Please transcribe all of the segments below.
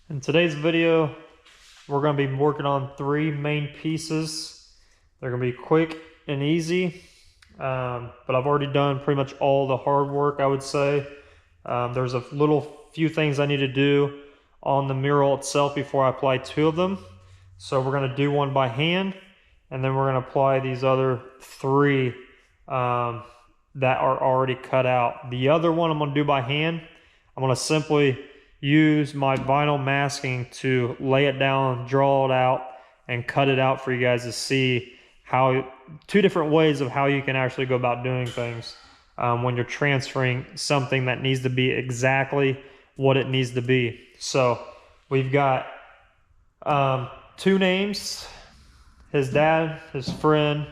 In today's video, we're going to be working on 3 main pieces. They're going to be quick and easy, but I've already done pretty much all the hard work, I would say. There's a few things I need to do on the mural itself before I apply 2 of them. So we're going to do one by hand, and then we're going to apply these other 3 that are already cut out. The other one I'm going to do by hand. I'm going to simply use my vinyl masking to lay it down, draw it out, and cut it out for you guys to see how 2 different ways of how you can actually go about doing things when you're transferring something that needs to be exactly what it needs to be. So we've got 2 names, his dad, his friend,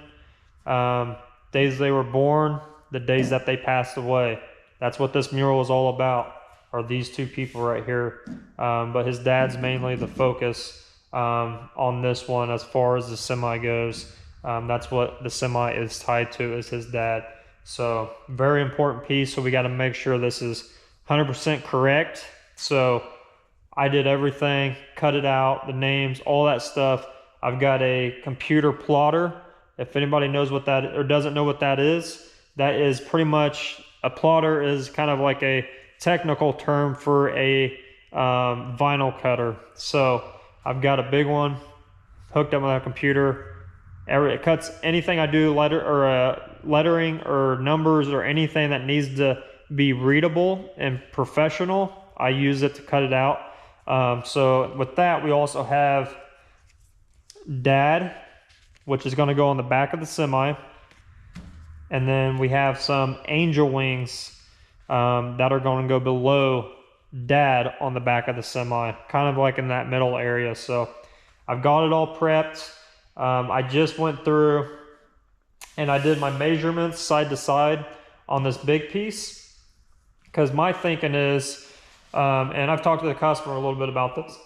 days they were born, the days that they passed away. That's what this mural is all about, are these 2 people right here. But his dad's mainly the focus on this one as far as the semi goes. That's what the semi is tied to, is his dad. So very important piece, so we got to make sure this is 100% correct. So I did everything, cut it out, the names, all that stuff. I've got a computer plotter. If anybody knows what that, or doesn't know what that is pretty much, a plotter is kind of like a technical term for a vinyl cutter. So I've got a big one hooked up with a computer. It cuts anything I do, lettering or numbers or anything that needs to be readable and professional. I use it to cut it out. So with that, we also have dad, which is going to go on the back of the semi. And then we have some angel wings that are going to go below dad on the back of the semi, kind of like in that middle area. So I've got it all prepped. I just went through and I did my measurements side to side on this big piece, because my thinking is, and I've talked to the customer a little bit about this,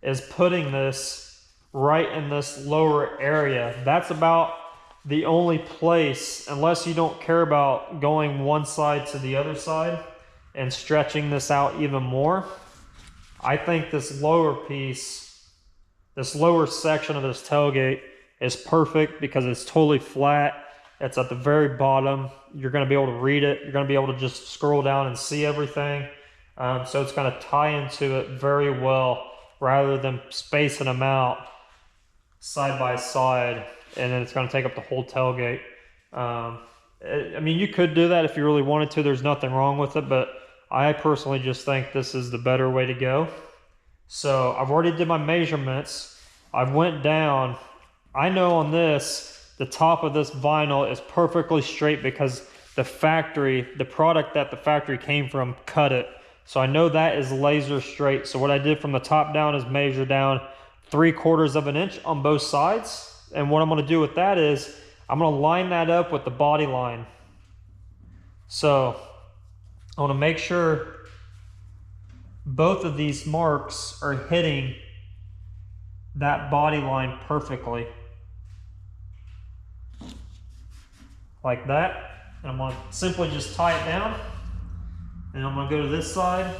is putting this right in this lower area. That's about the only place, unless you don't care about going one side to the other side and stretching this out even more. I think this lower piece, this lower section of this tailgate is perfect because it's totally flat. It's at the very bottom. You're going to be able to read it. You're going to be able to just scroll down and see everything. So it's going to tie into it very well, rather than spacing them out side by side, and then it's going to take up the whole tailgate. I mean, you could do that if you really wanted to. There's nothing wrong with it, but I personally just think this is the better way to go. So I've already did my measurements. I've went down. I know on this, the top of this vinyl is perfectly straight because the product that the factory came from cut it. So I know that is laser straight. So what I did from the top down is measure down 3/4 of an inch on both sides. And what I'm going to do with that is I'm going to line that up with the body line. So I want to make sure both of these marks are hitting that body line perfectly. Like that. And I'm going to simply just tie it down. And I'm going to go to this side.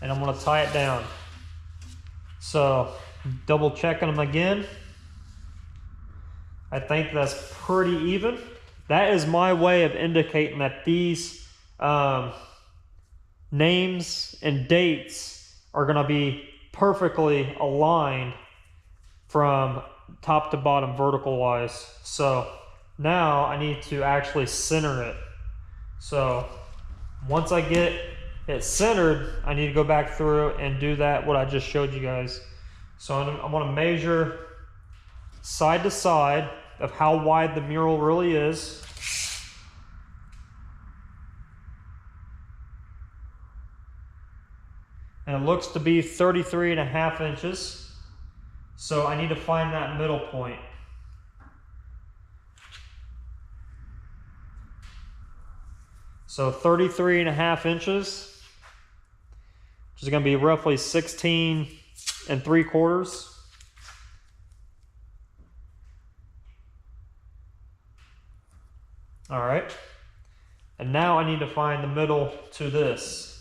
And I'm going to tie it down. So double checking them again. I think that's pretty even. That is my way of indicating that these names and dates are going to be perfectly aligned from top to bottom vertical wise. So now I need to actually center it. So once I get it centered, I need to go back through and do what I just showed you guys. So I want to measure side to side of how wide the mural really is. And it looks to be 33.5 inches. So I need to find that middle point. So 33.5 inches, which is going to be roughly 16 3/4. All right. And now I need to find the middle to this.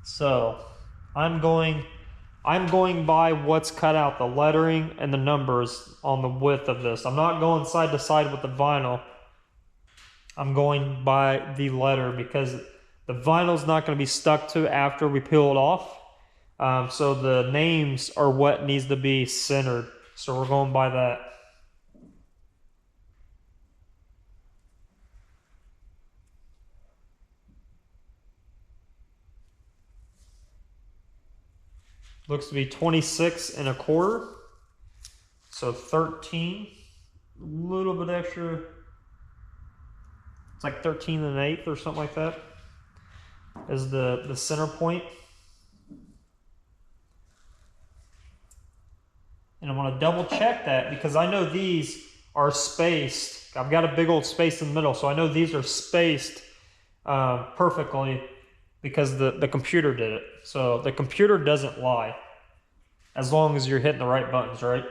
So I'm going by what's cut out, the lettering and the numbers on the width of this. I'm not going side to side with the vinyl. I'm going by the letter because the vinyl's not going to be stuck to after we peel it off. So the names are what needs to be centered. So we're going by that. Looks to be 26 1/4. So 13, a little bit extra. It's like 13 1/8 or something like that is the center point. And I want to double check that because I know these are spaced. I've got a big old space in the middle, so I know these are spaced perfectly because the computer did it. So the computer doesn't lie as long as you're hitting the right buttons, right?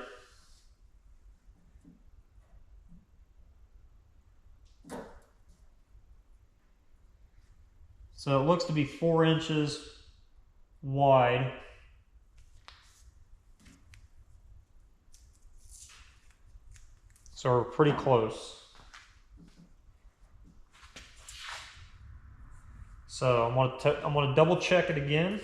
So it looks to be 4 inches wide. So we're pretty close. So I'm gonna double check it again.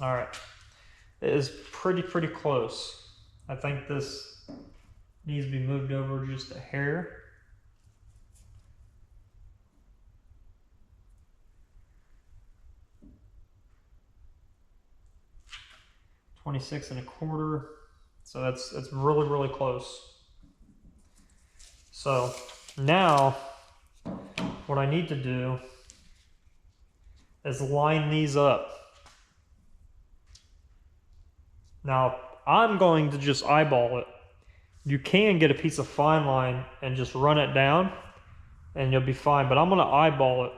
All right, it is pretty close. I think this needs to be moved over just a hair. $26 1/4. So that's really close. So now what I need to do is line these up. Now, I'm going to just eyeball it. You can get a piece of fine line and just run it down and you'll be fine, but I'm going to eyeball it.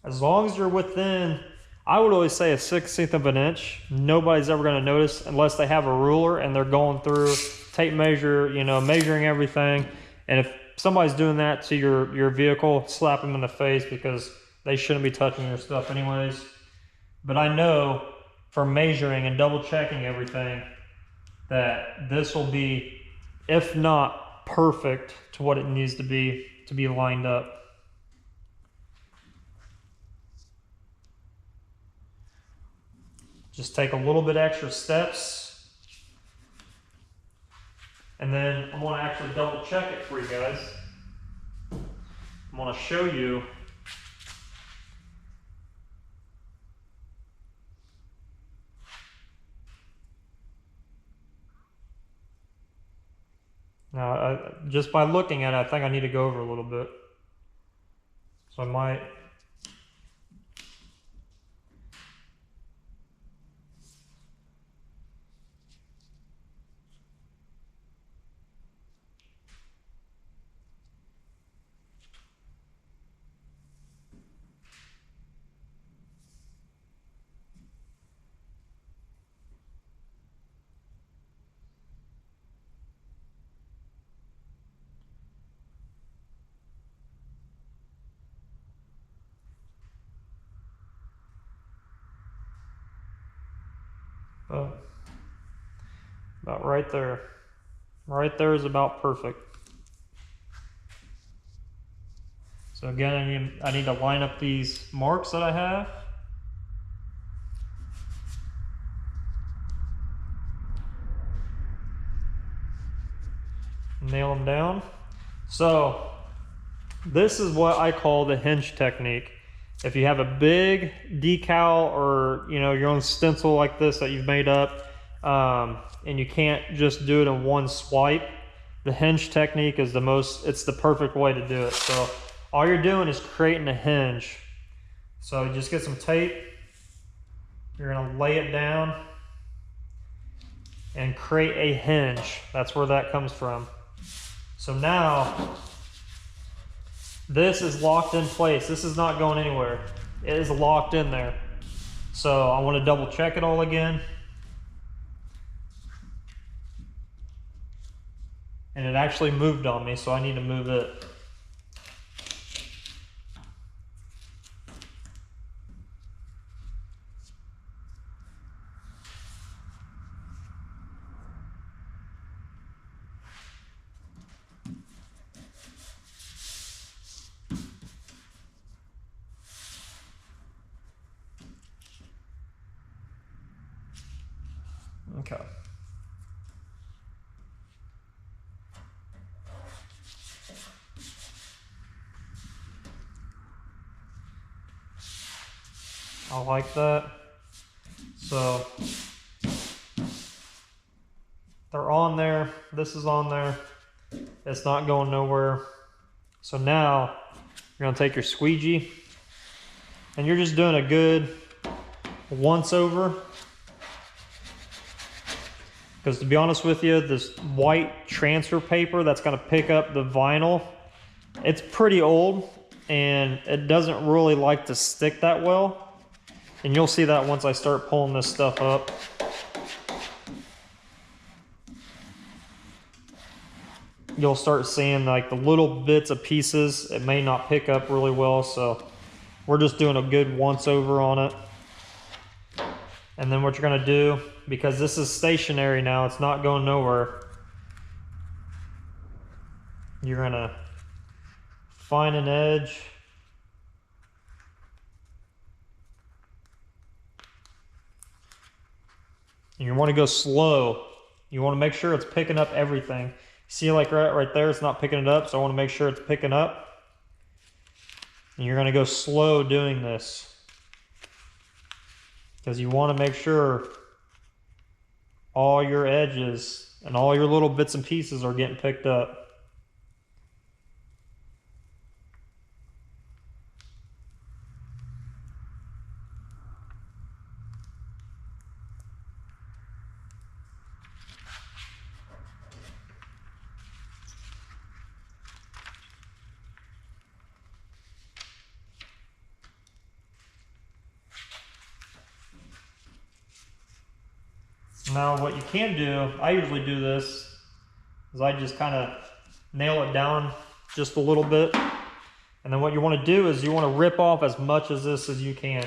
As long as you're within, I would always say, a 1/16 of an inch. Nobody's ever going to notice unless they have a ruler and they're going through tape measure, you know, measuring everything. And if somebody's doing that to your vehicle, slap them in the face because they shouldn't be touching your stuff anyways. But I know from measuring and double checking everything that this will be, if not perfect, to what it needs to be lined up. Just take a little bit extra steps. And then I'm going to actually double check it for you guys. I'm going to show you. Now, just by looking at it, I think I need to go over a little bit. So I might. About right there. Right there is about perfect. So again, I need to line up these marks that I have. Nail them down. So this is what I call the hinge technique. If you have a big decal or your own stencil like this that you've made up, and you can't just do it in one swipe. The hinge technique is it's the perfect way to do it. So all you're doing is creating a hinge. So you just get some tape, you're gonna lay it down and create a hinge. That's where that comes from. So now, this is locked in place. This is not going anywhere. It is locked in there. So I want to double check it all again. And it actually moved on me, so I need to move it. Okay. I like that. So they're on there. This is on there. It's not going nowhere. So now you're gonna take your squeegee and you're just doing a good once over. Because to be honest with you, this white transfer paper that's gonna pick up the vinyl, it's pretty old and it doesn't really like to stick that well. And you'll see that once I start pulling this stuff up. You'll start seeing like the little bits of pieces. It may not pick up really well, so we're just doing a good once over on it. And then what you're gonna do, because this is stationary now, it's not going nowhere, you're gonna find an edge. And you want to go slow. You want to make sure it's picking up everything. See, like right there, it's not picking it up, so I want to make sure it's picking up. And you're going to go slow doing this, because you want to make sure all your edges and all your little bits and pieces are getting picked up. Now what you can do, I usually do this, is I just kind of nail it down just a little bit. And then what you want to do is you want to rip off as much of this as you can.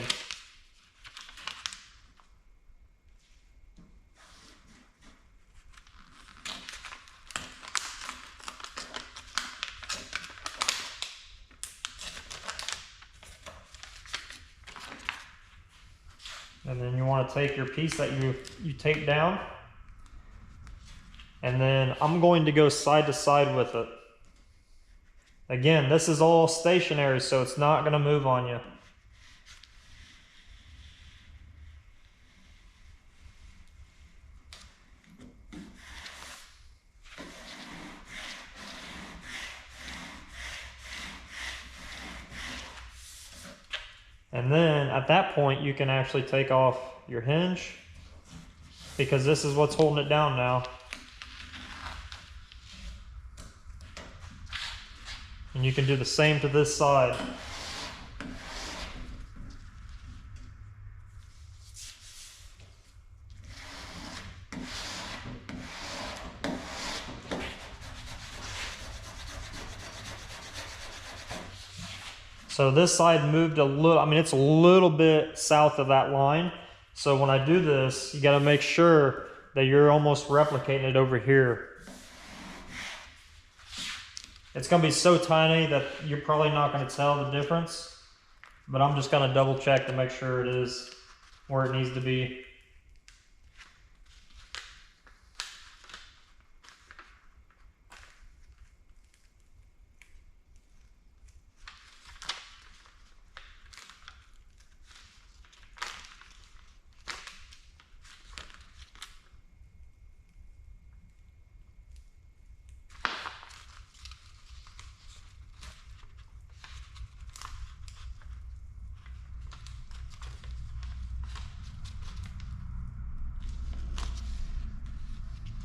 And then you want to take your piece that you tape down, and then I'm going to go side to side with it. Again, this is all stationary, so it's not going to move on you. And then at that point, you can actually take off your hinge, because this is what's holding it down now. And you can do the same to this side. So this side moved a little, I mean, it's a little bit south of that line. So when I do this, you gotta make sure that you're almost replicating it over here. It's gonna be so tiny that you're probably not gonna tell the difference, but I'm just gonna double check to make sure it is where it needs to be.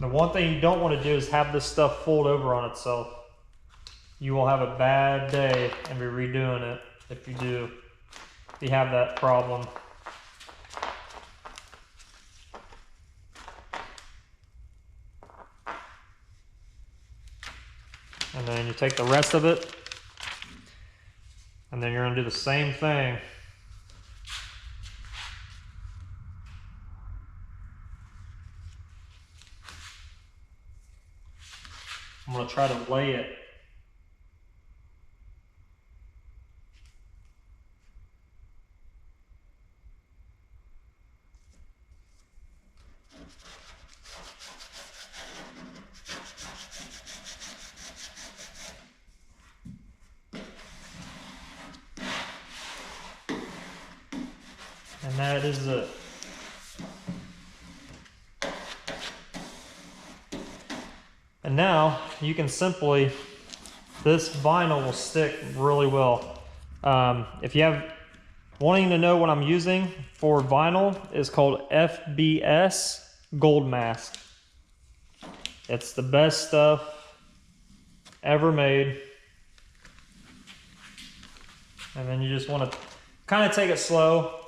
The one thing you don't want to do is have this stuff fold over on itself. You will have a bad day and be redoing it if you do. If you have that problem. And then you take the rest of it, and then you're going to do the same thing. I'm going to try to lay it. And that is it. And now you can simply, this vinyl will stick really well. If you have wanting to know what I'm using for vinyl, is called FBS Gold Mask. It's the best stuff ever made. And then you just want to kind of take it slow.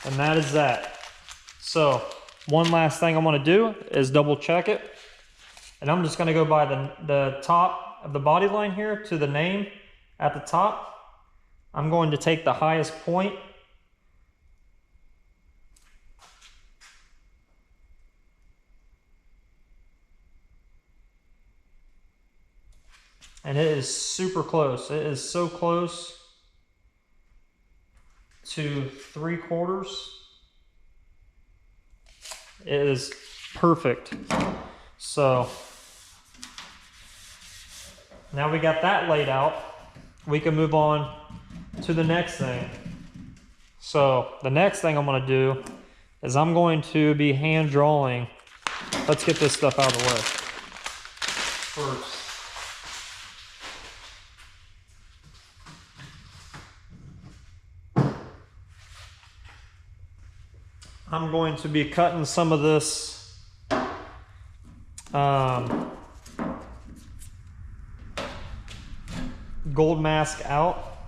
And that is that. So one last thing I want to do is double check it. And I'm just going to go by the top of the body line here to the name at the top. I'm going to take the highest point. And it is super close. It is so close to 3/4. It is perfect. So now we got that laid out, we can move on to the next thing. So the next thing I'm going to do is I'm going to be hand drawing. Let's get this stuff out of the way first. I'm going to be cutting some of this gold mask out.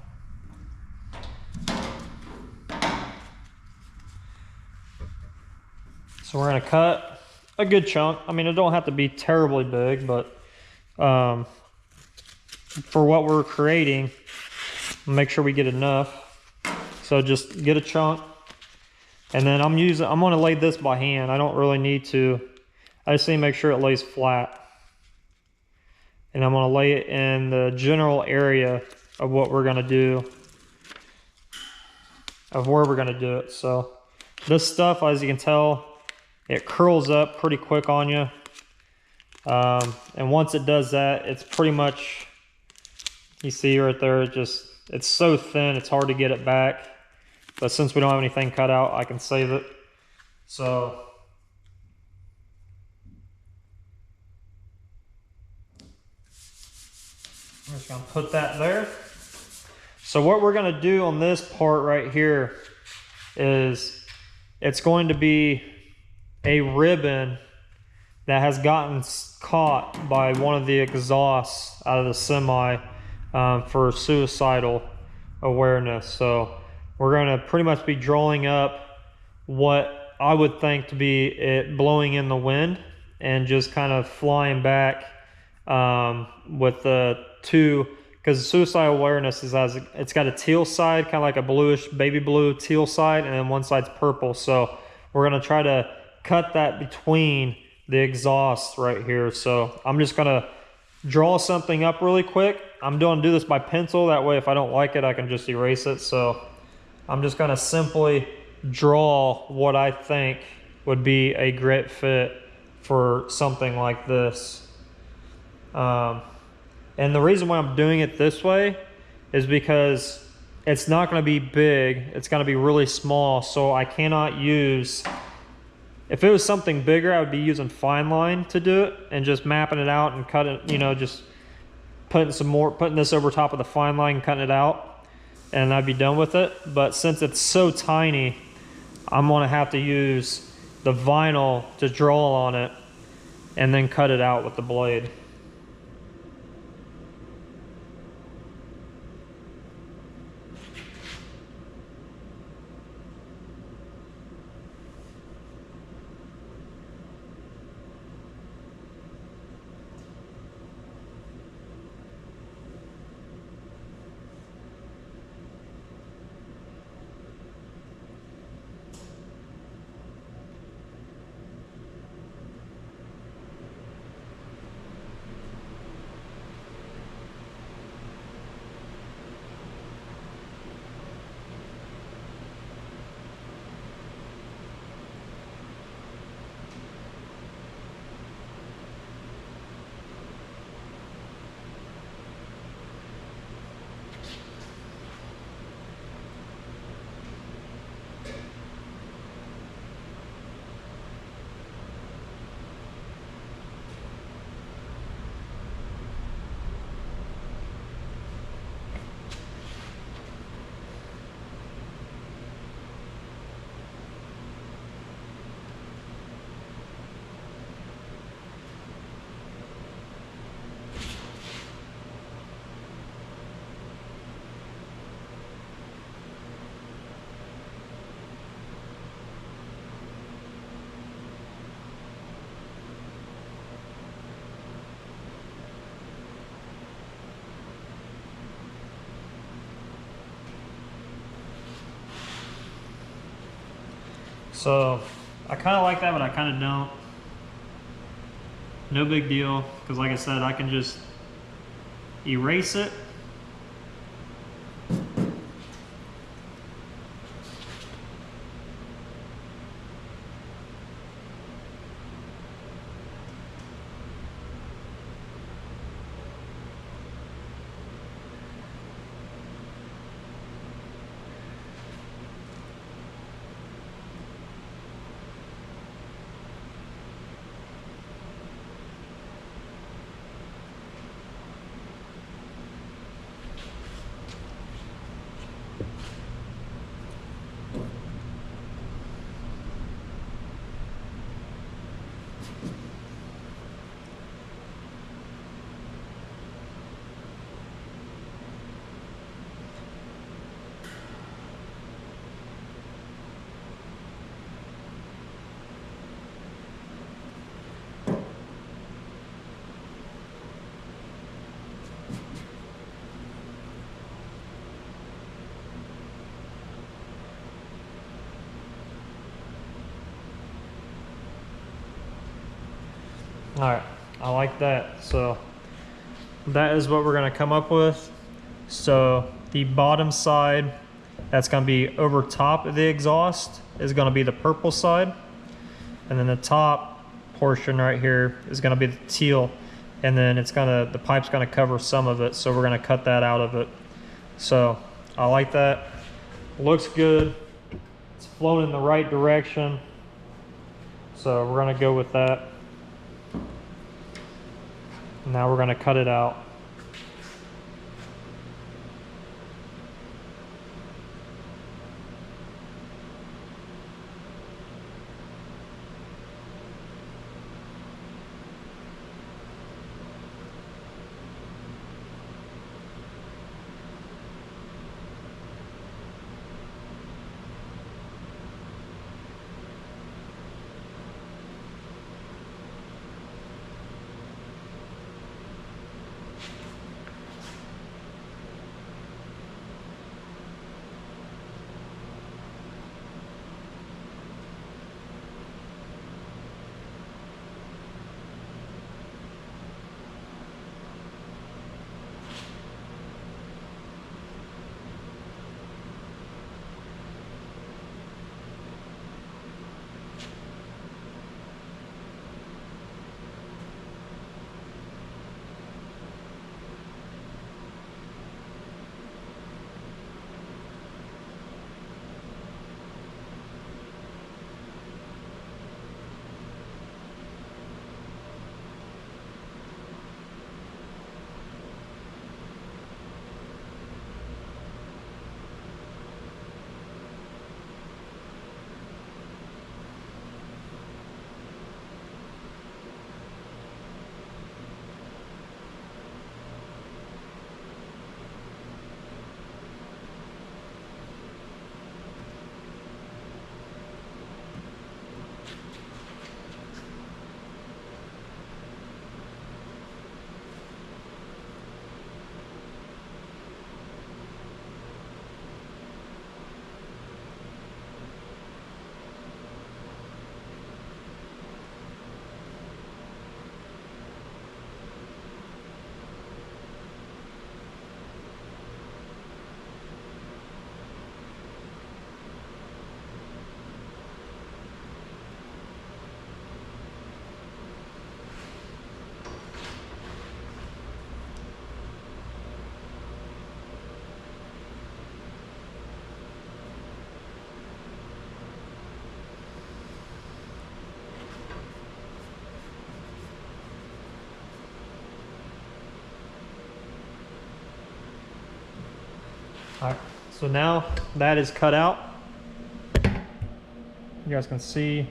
So we're going to cut a good chunk. I mean, it don't have to be terribly big, but for what we're creating, make sure we get enough. So just get a chunk. And then I'm going to lay this by hand. I don't really need to. I just need to make sure it lays flat. And I'm going to lay it in the general area of what we're going to do, of where we're going to do it. So this stuff, as you can tell, it curls up pretty quick on you. And once it does that, it's pretty much, you see right there, it's so thin, it's hard to get it back. But since we don't have anything cut out, I can save it. So I'm just going to put that there. So what we're going to do on this part right here is it's going to be a ribbon that has gotten caught by one of the exhausts out of the semi for suicidal awareness. So we're going to pretty much be drawing up what I would think to be it blowing in the wind and just kind of flying back with the two, because suicidal awareness it's got a teal side, kind of like a bluish baby blue teal side, and then one side's purple. So we're going to try to cut that between the exhaust right here. So I'm just going to draw something up really quick. I'm going to do this by pencil. That way, if I don't like it, I can just erase it. So I'm just going to simply draw what I think would be a great fit for something like this. And the reason why I'm doing it this way is because it's not going to be big. It's going to be really small. So I cannot use If it was something bigger, I would be using fine line to do it and just mapping it out and cutting it, you know, just putting this over top of the fine line, cutting it out, and I'd be done with it. But since it's so tiny, I'm gonna have to use the vinyl to draw on it and then cut it out with the blade. So I kind of like that, but I kind of don't. No big deal, because like I said, I can just erase it. All right, I like that. So that is what we're gonna come up with. So the bottom side, that's gonna be over top of the exhaust, is gonna be the purple side. And then the top portion right here is gonna be the teal. And then the pipe's gonna cover some of it. So we're gonna cut that out of it. So I like that. Looks good. It's flowing in the right direction. So we're gonna go with that. Now we're gonna cut it out. All right, so now that is cut out. You guys can see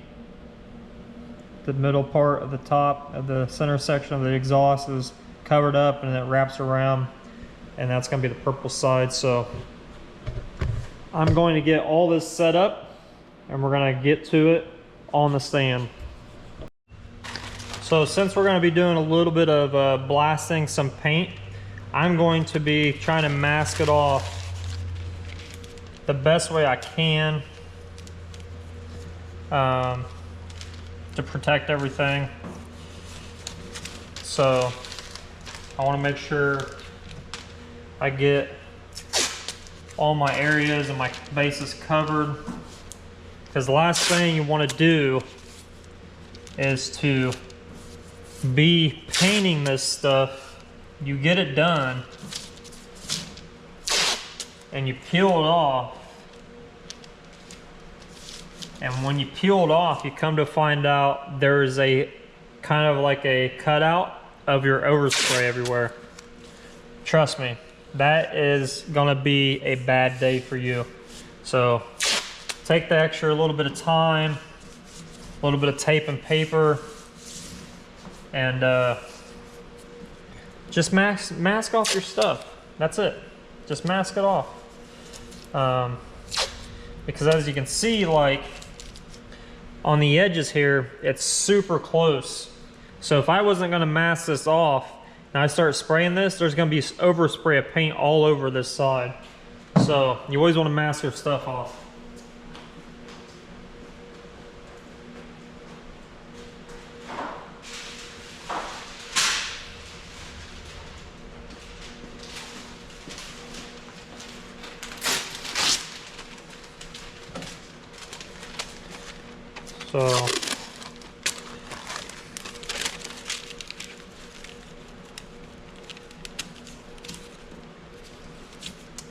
the middle part of the top of the center section of the exhaust is covered up, and it wraps around, and that's going to be the purple side. So I'm going to get all this set up, and we're going to get to it on the stand. So since we're going to be doing a little bit of blasting some paint, I'm going to be trying to mask it off the best way I can to protect everything. So I want to make sure I get all my areas and my bases covered, because the last thing you want to do is to be painting this stuff. You get it done and you peel it off, and when you peel it off, you come to find out there's a kind of like a cutout of your overspray everywhere. Trust me, that is gonna be a bad day for you. So take the extra little bit of time, a little bit of tape and paper, and just mask off your stuff. That's it. Just mask it off. Because as you can see, like on the edges here, it's super close. So if I wasn't gonna mask this off and I start spraying this, there's gonna be overspray of paint all over this side. So you always wanna mask your stuff off. So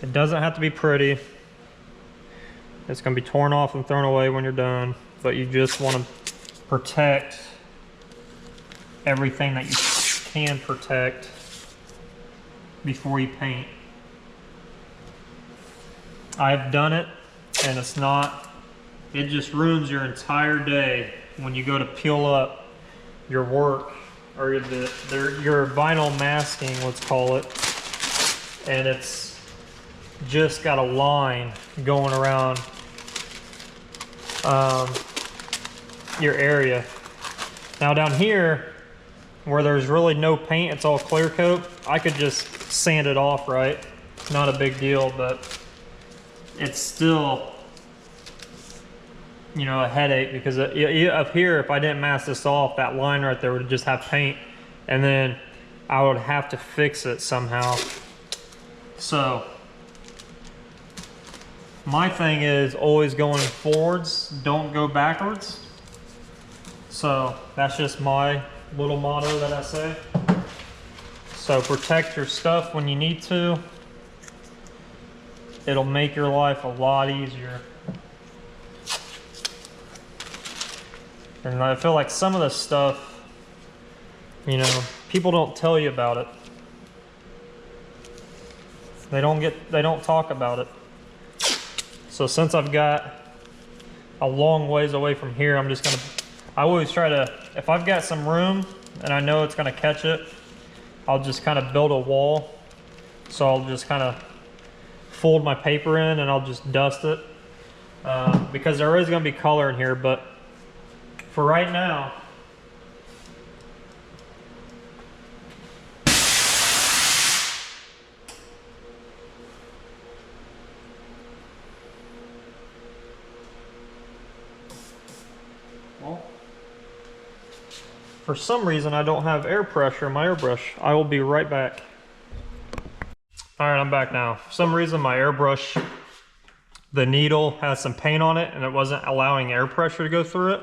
it doesn't have to be pretty. It's going to be torn off and thrown away when you're done, but you just want to protect everything that you can protect before you paint. I've done it, and it's not, it just ruins your entire day when you go to peel up your work, or your vinyl masking, let's call it, and it's just got a line going around your area. Now down here, where there's really no paint, it's all clear coat, I could just sand it off, right? It's not a big deal, but it's still, you know, a headache, because up here, if I didn't mask this off, that line right there would just have paint, and then I would have to fix it somehow. So my thing is always going forwards, don't go backwards. So that's just my little motto that I say. So protect your stuff when you need to. It'll make your life a lot easier. And I feel like some of this stuff, you know, people don't tell you about it. They don't talk about it. So since I've got a long ways away from here, I always try to, if I've got some room and I know it's gonna catch it, I'll just kind of build a wall. So I'll just kind of fold my paper in and I'll just dust it. Because there is gonna be color in here, but for right now, well, for some reason I don't have air pressure in my airbrush. I will be right back. All right, I'm back now. For some reason my airbrush, the needle has some paint on it and it wasn't allowing air pressure to go through it.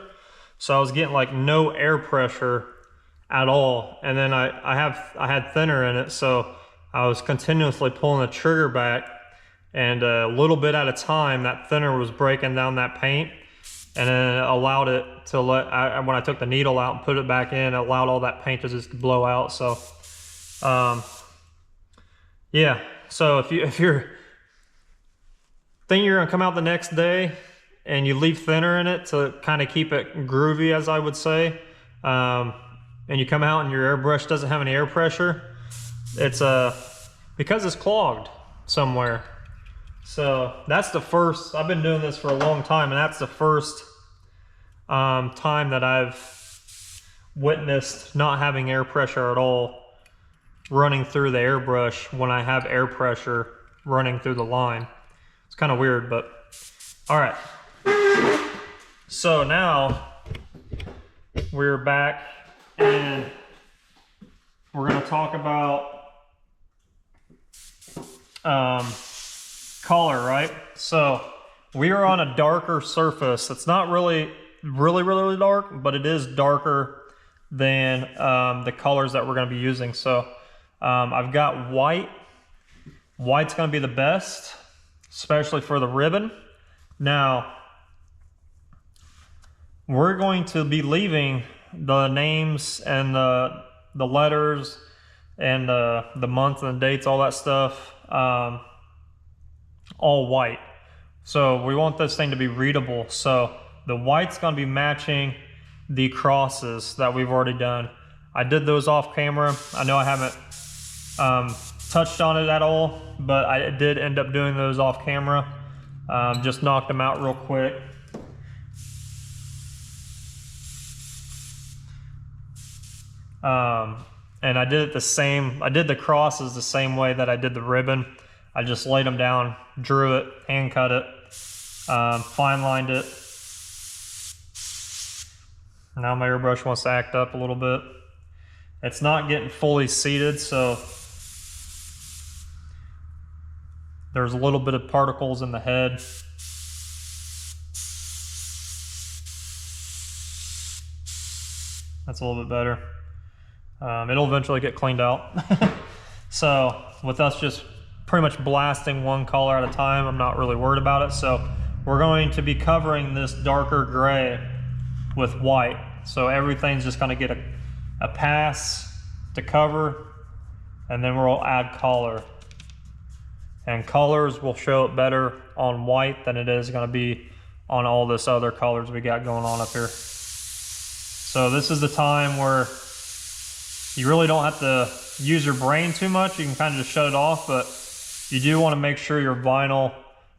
So I was getting like no air pressure at all. And then I had thinner in it, so I was continuously pulling the trigger back, and a little bit at a time that thinner was breaking down that paint, and then it allowed it to when I took the needle out and put it back in, it allowed all that paint to just blow out. So yeah, so if you're think you're gonna come out the next day and you leave thinner in it to kind of keep it groovy, as I would say. And you come out and your airbrush doesn't have any air pressure. It's because it's clogged somewhere. So that's the first, I've been doing this for a long time, and that's the first time that I've witnessed not having air pressure at all running through the airbrush when I have air pressure running through the line. It's kind of weird, but all right. So now we're back and we're going to talk about color, right? So we are on a darker surface. It's not really dark, but it is darker than the colors that we're going to be using. So I've got white. White's going to be the best, especially for the ribbon. Now we're going to be leaving the names and the letters and the month and the dates, all that stuff, all white. So we want this thing to be readable. So the white's going to be matching the crosses that we've already done. I did those off camera. I know I haven't touched on it at all, but I did end up doing those off camera. Just knocked them out real quick. And I did it the same, I did the crosses the same way that I did the ribbon. I just laid them down, drew it, hand cut it, fine lined it. Now my airbrush wants to act up a little bit. It's not getting fully seated, so there's a little bit of particles in the head. That's a little bit better. It'll eventually get cleaned out. So with us just pretty much blasting one color at a time, I'm not really worried about it. So we're going to be covering this darker gray with white. So everything's just gonna get a pass to cover, and then we'll add color. And colors will show it better on white than it is gonna be on all this other colors we got going on up here. So this is the time where you really don't have to use your brain too much. You can kind of just shut it off, but you do want to make sure your vinyl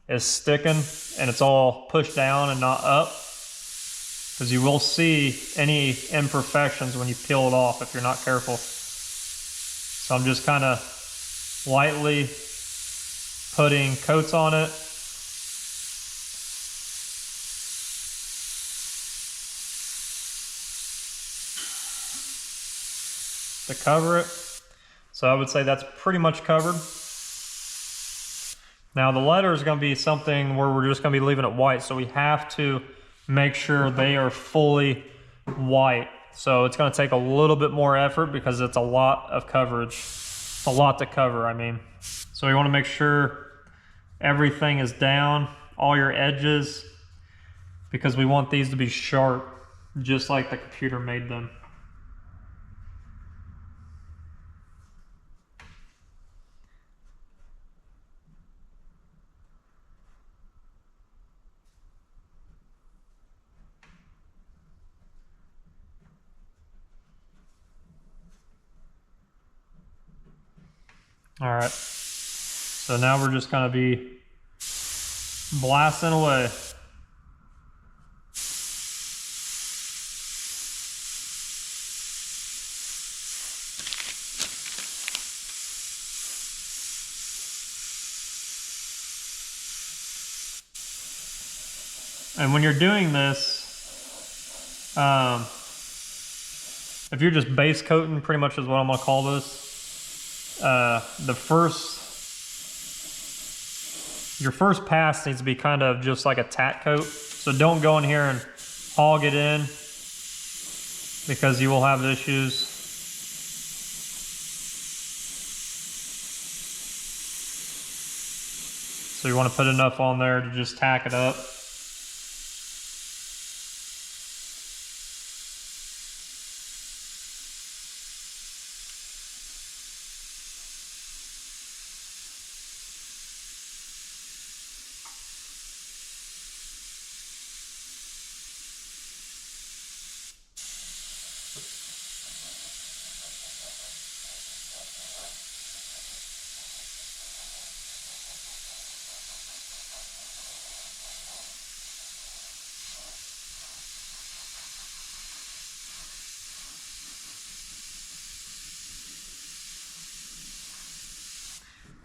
is sticking and it's all pushed down and not up, because you will see any imperfections when you peel it off if you're not careful. So I'm just kind of lightly putting coats on it. To cover it. So I would say that's pretty much covered. Now the letter is going to be something where we're just going to be leaving it white, so we have to make sure they are fully white. So it's going to take a little bit more effort because it's a lot of coverage. It's a lot to cover, I mean. So you want to make sure everything is down, all your edges, because we want these to be sharp, just like the computer made them. All right, so now we're just gonna be blasting away. And when you're doing this, if you're just base coating, pretty much is what I'm gonna call this. Your first pass needs to be kind of just like a tack coat. So don't go in here and hog it in, because you will have issues. So you want to put enough on there to just tack it up.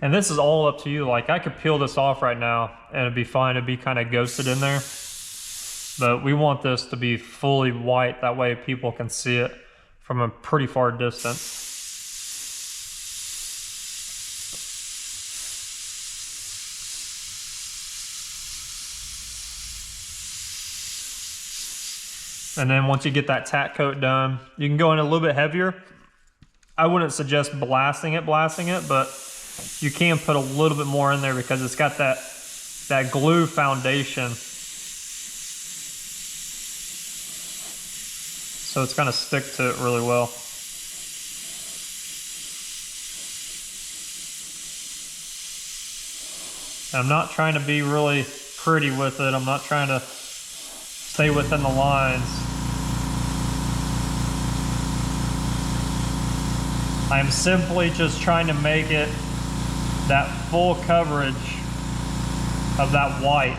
And this is all up to you. Like, I could peel this off right now and it'd be fine. It'd be kind of ghosted in there. But we want this to be fully white. That way people can see it from a pretty far distance. And then once you get that tack coat done, you can go in a little bit heavier. I wouldn't suggest blasting it, but you can put a little bit more in there because it's got that glue foundation. So it's gonna stick to it really well. And I'm not trying to be really pretty with it. I'm not trying to stay within the lines. I'm simply just trying to make it that full coverage of that white.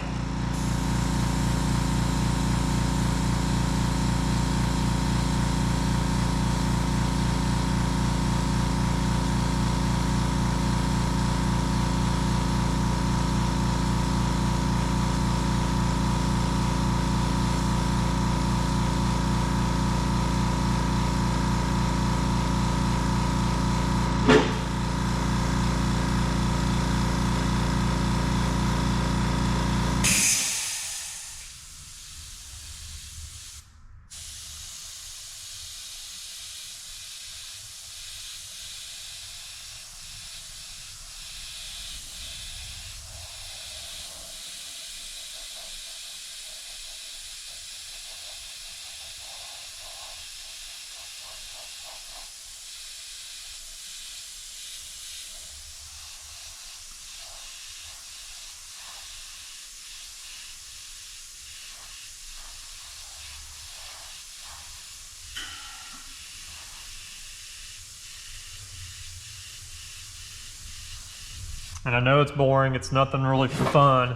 And I know it's boring, it's nothing really fun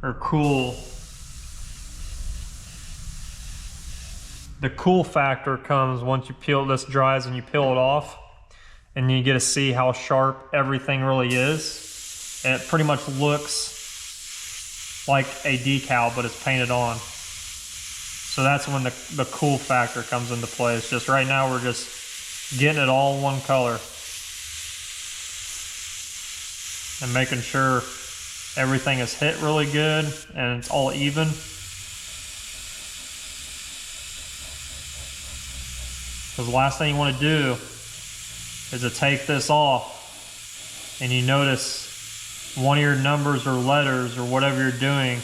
or cool. The cool factor comes once you peel, this dries and you peel it off, and you get to see how sharp everything really is. And it pretty much looks like a decal, but it's painted on. So that's when the cool factor comes into play. It's just right now we're just getting it all one color. And making sure everything is hit really good and it's all even. Because the last thing you want to do is to take this off and you notice one of your numbers or letters or whatever you're doing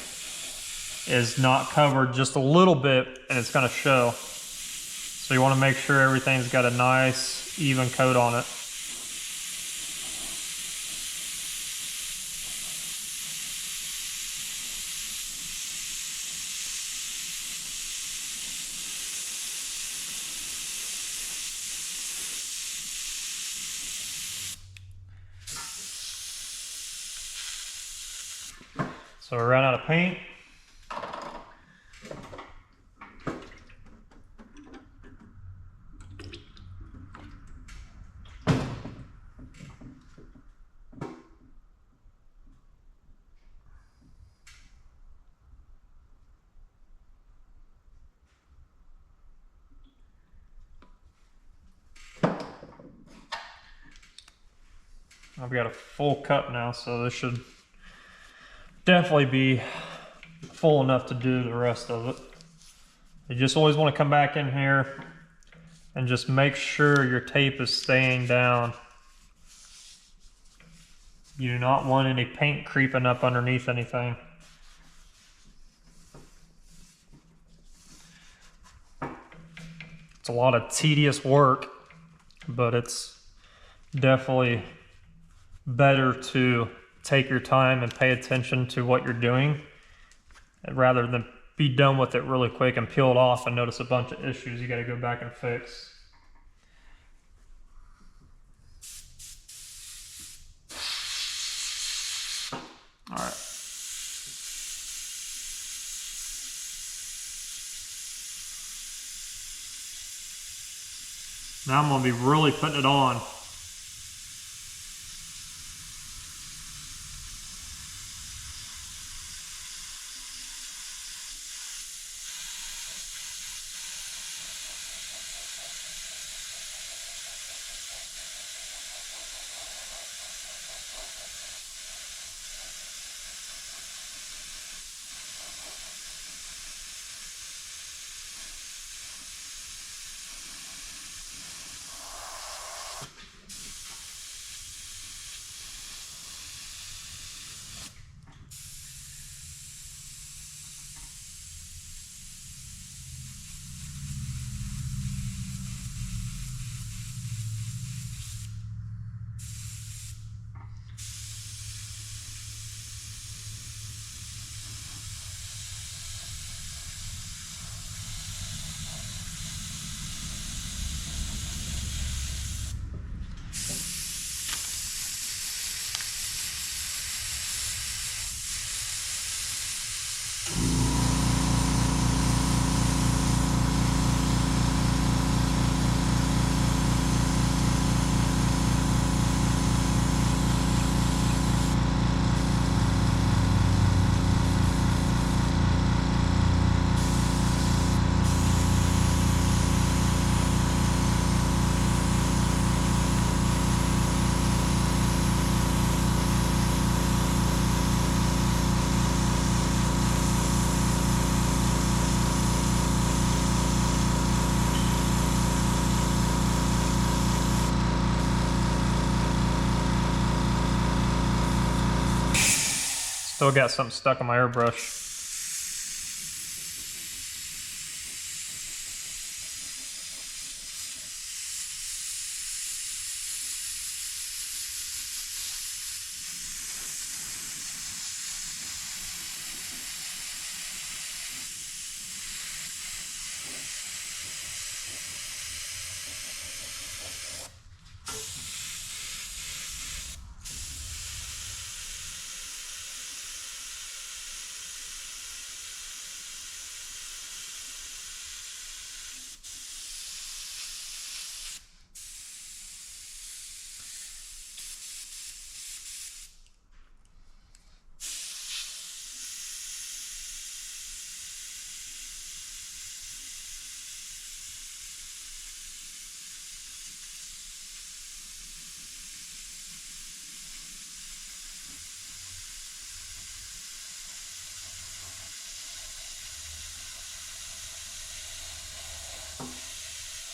is not covered just a little bit and it's going to show. So you want to make sure everything's got a nice even coat on it. So we ran out of paint. I've got a full cup now, so this should definitely be full enough to do the rest of it. You just always want to come back in here and just make sure your tape is staying down. You do not want any paint creeping up underneath anything. It's a lot of tedious work, but it's definitely better to take your time and pay attention to what you're doing rather than be done with it really quick and peel it off and notice a bunch of issues you got to go back and fix. All right. Now I'm going to be really putting it on. Still got something stuck on my airbrush.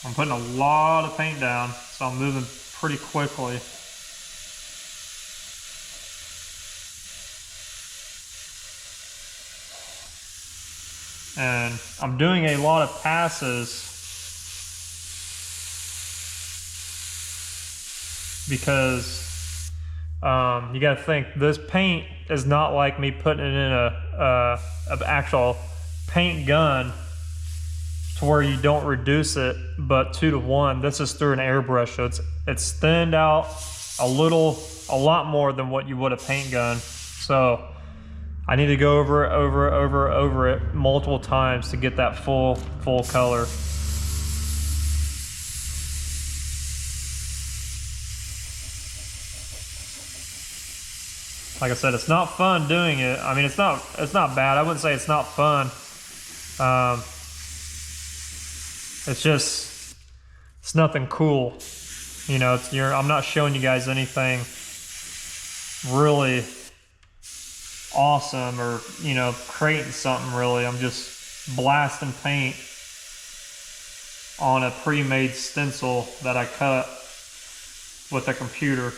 I'm putting a lot of paint down, so I'm moving pretty quickly. And I'm doing a lot of passes because you got to think, this paint is not like me putting it in an actual paint gun to where you don't reduce it, but 2 to 1. This is through an airbrush, so it's thinned out a lot more than what you would a paint gun. So I need to go over it multiple times to get that full color. Like I said, it's not fun doing it. I mean, it's not bad. I wouldn't say it's not fun. It's nothing cool. You know, I'm not showing you guys anything really awesome or, you know, creating something really. I'm just blasting paint on a pre-made stencil that I cut with a computer.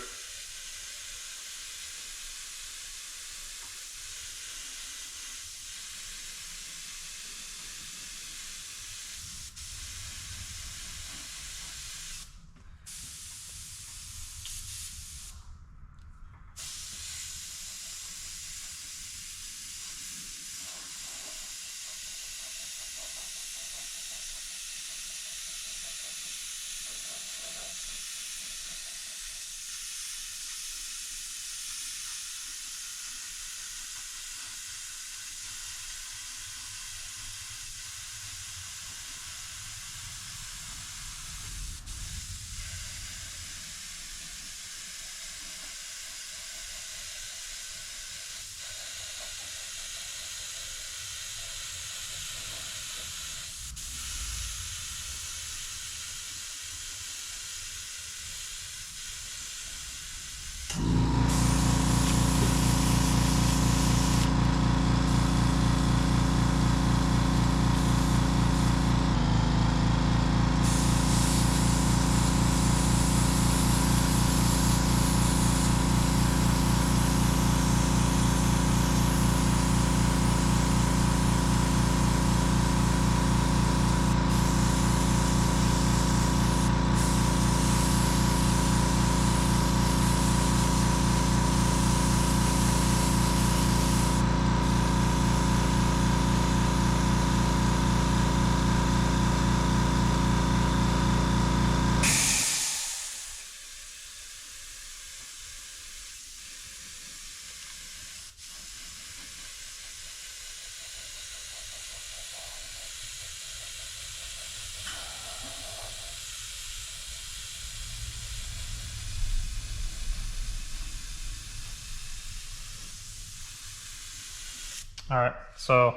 All right, so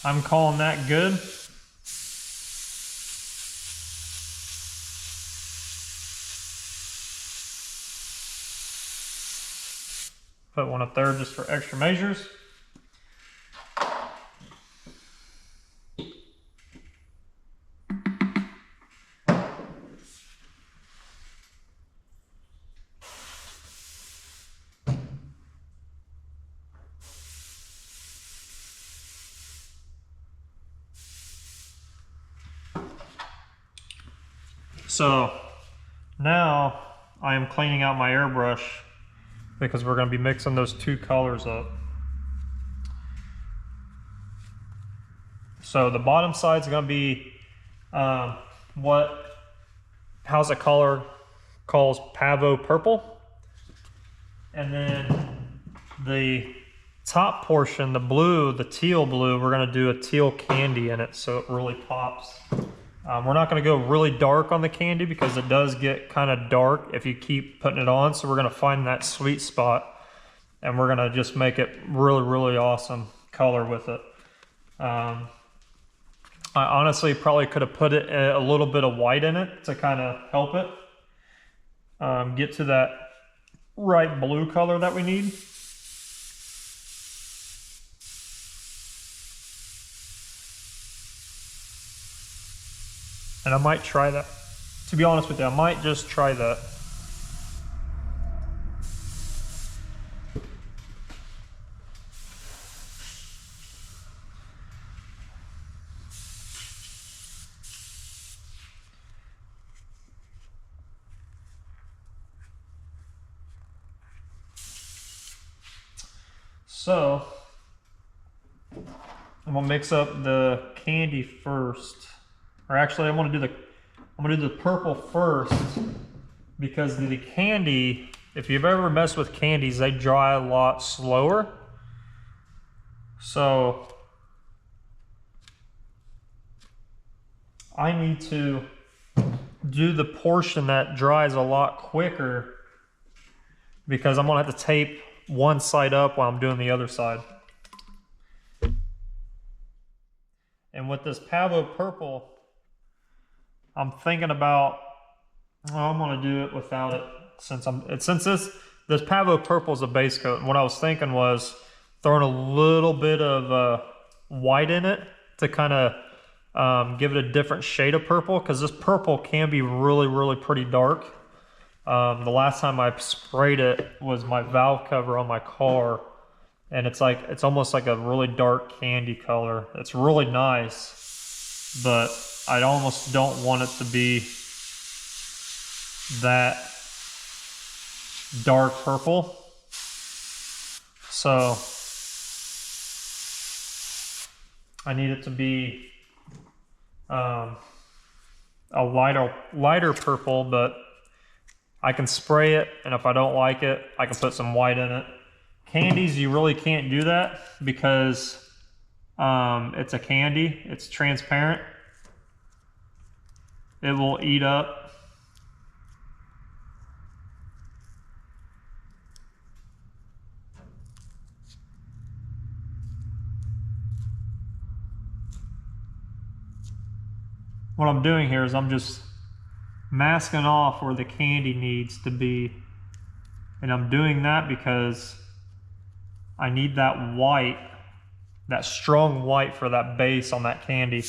I'm calling that good. Put one up there just for extra measures. So now I am cleaning out my airbrush because we're going to be mixing those two colors up. So the bottom side is going to be what House of Color calls Pavo Purple. And then the top portion, the blue, the teal blue, we're going to do a teal candy in it so it really pops. We're not going to go really dark on the candy because it does get kind of dark if you keep putting it on. So we're going to find that sweet spot and we're going to just make it really, really awesome color with it. I honestly probably could have put it a little bit of white in it to kind of help it get to that right blue color that we need. And I might try that. To be honest with you, I might just try that. So, I'm gonna mix up the candy first. Or actually, I'm gonna do the purple first because the candy, if you've ever messed with candies, they dry a lot slower. So I need to do the portion that dries a lot quicker because I'm gonna have to tape one side up while I'm doing the other side. And with this Pavo Purple, I'm thinking about, I'm gonna do it without it since this Pavo Purple is a base coat. And what I was thinking was throwing a little bit of white in it to kind of give it a different shade of purple, because this purple can be really, really pretty dark. The last time I sprayed it was my valve cover on my car, and it's almost like a really dark candy color. It's really nice, but I almost don't want it to be that dark purple. So I need it to be a lighter purple, but I can spray it, and if I don't like it, I can put some white in it. Candies, you really can't do that because it's a candy, it's transparent. It will eat up. What I'm doing here is I'm just masking off where the candy needs to be. And I'm doing that because I need that white, that strong white for that base on that candy.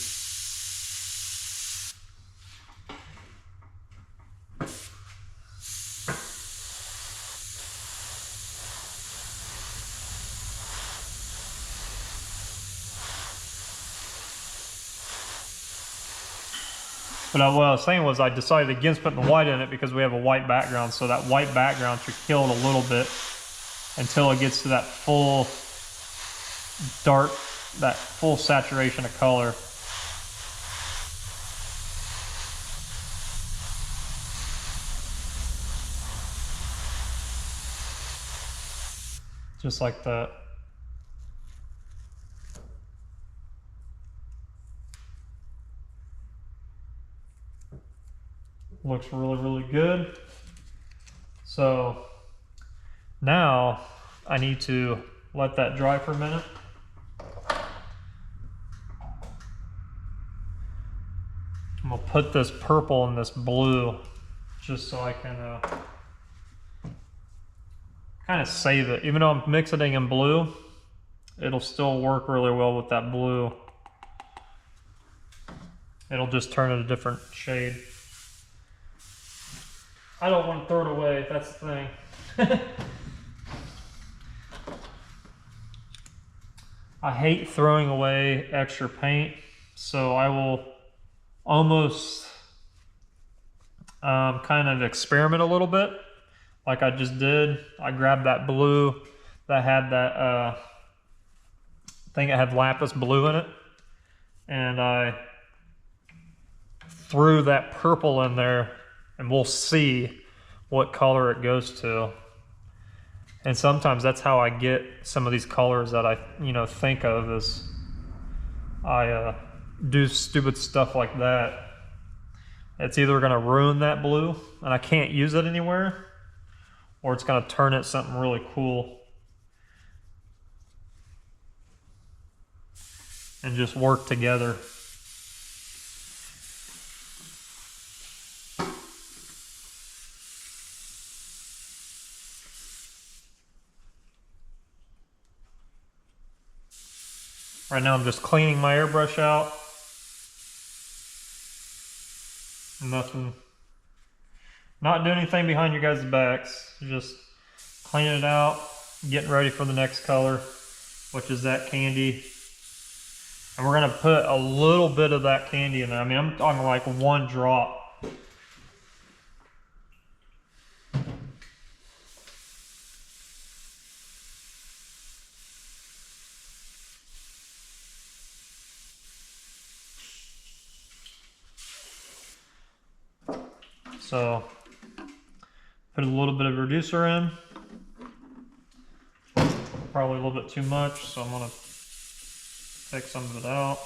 But what I was saying was I decided against putting the white in it because we have a white background, so that white background should kill it a little bit until it gets to that full dark, that full saturation of color. Just like that. Looks really, really good. So now I need to let that dry for a minute. I'm gonna put this purple and this blue just so I can kind of save it. Even though I'm mixing it in blue, it'll still work really well with that blue. It'll just turn it a different shade. I don't want to throw it away, that's the thing. I hate throwing away extra paint, so I will almost kind of experiment a little bit, like I just did. I grabbed that blue that had that thing that had lapis blue in it, and I threw that purple in there, and we'll see what color it goes to. And sometimes that's how I get some of these colors that I, think of, is I do stupid stuff like that. It's either gonna ruin that blue and I can't use it anywhere, or it's gonna turn it something really cool and just work together. Right now I'm just cleaning my airbrush out. Nothing, not doing anything behind your guys' backs, just cleaning it out, getting ready for the next color, which is that candy. And we're gonna put a little bit of that candy in there. I mean, I'm talking like 1 drop. So, put a little bit of reducer in. Probably a little bit too much, so I'm gonna take some of it out.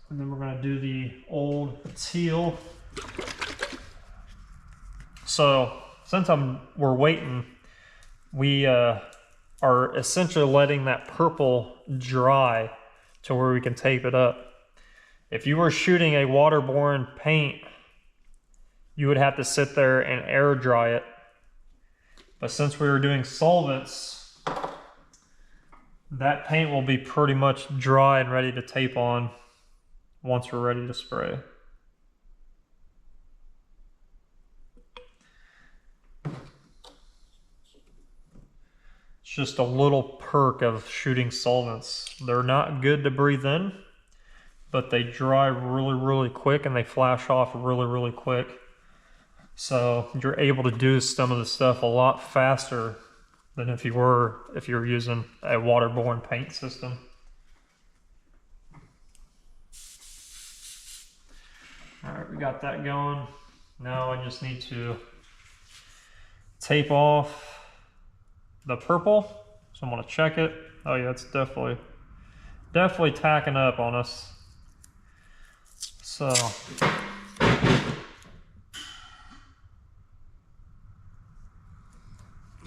And then we're gonna do the old teal. So, since we're waiting, we are essentially letting that purple dry to where we can tape it up. If you were shooting a waterborne paint, you would have to sit there and air dry it. But since we were doing solvents, that paint will be pretty much dry and ready to tape on once we're ready to spray. It's just a little perk of shooting solvents. They're not good to breathe in, but they dry really, really quick and they flash off really, really quick. So you're able to do some of the stuff a lot faster than if you were using a waterborne paint system. All right, we got that going. Now I just need to tape off the purple. So I'm gonna check it. Oh yeah, it's definitely tacking up on us. So I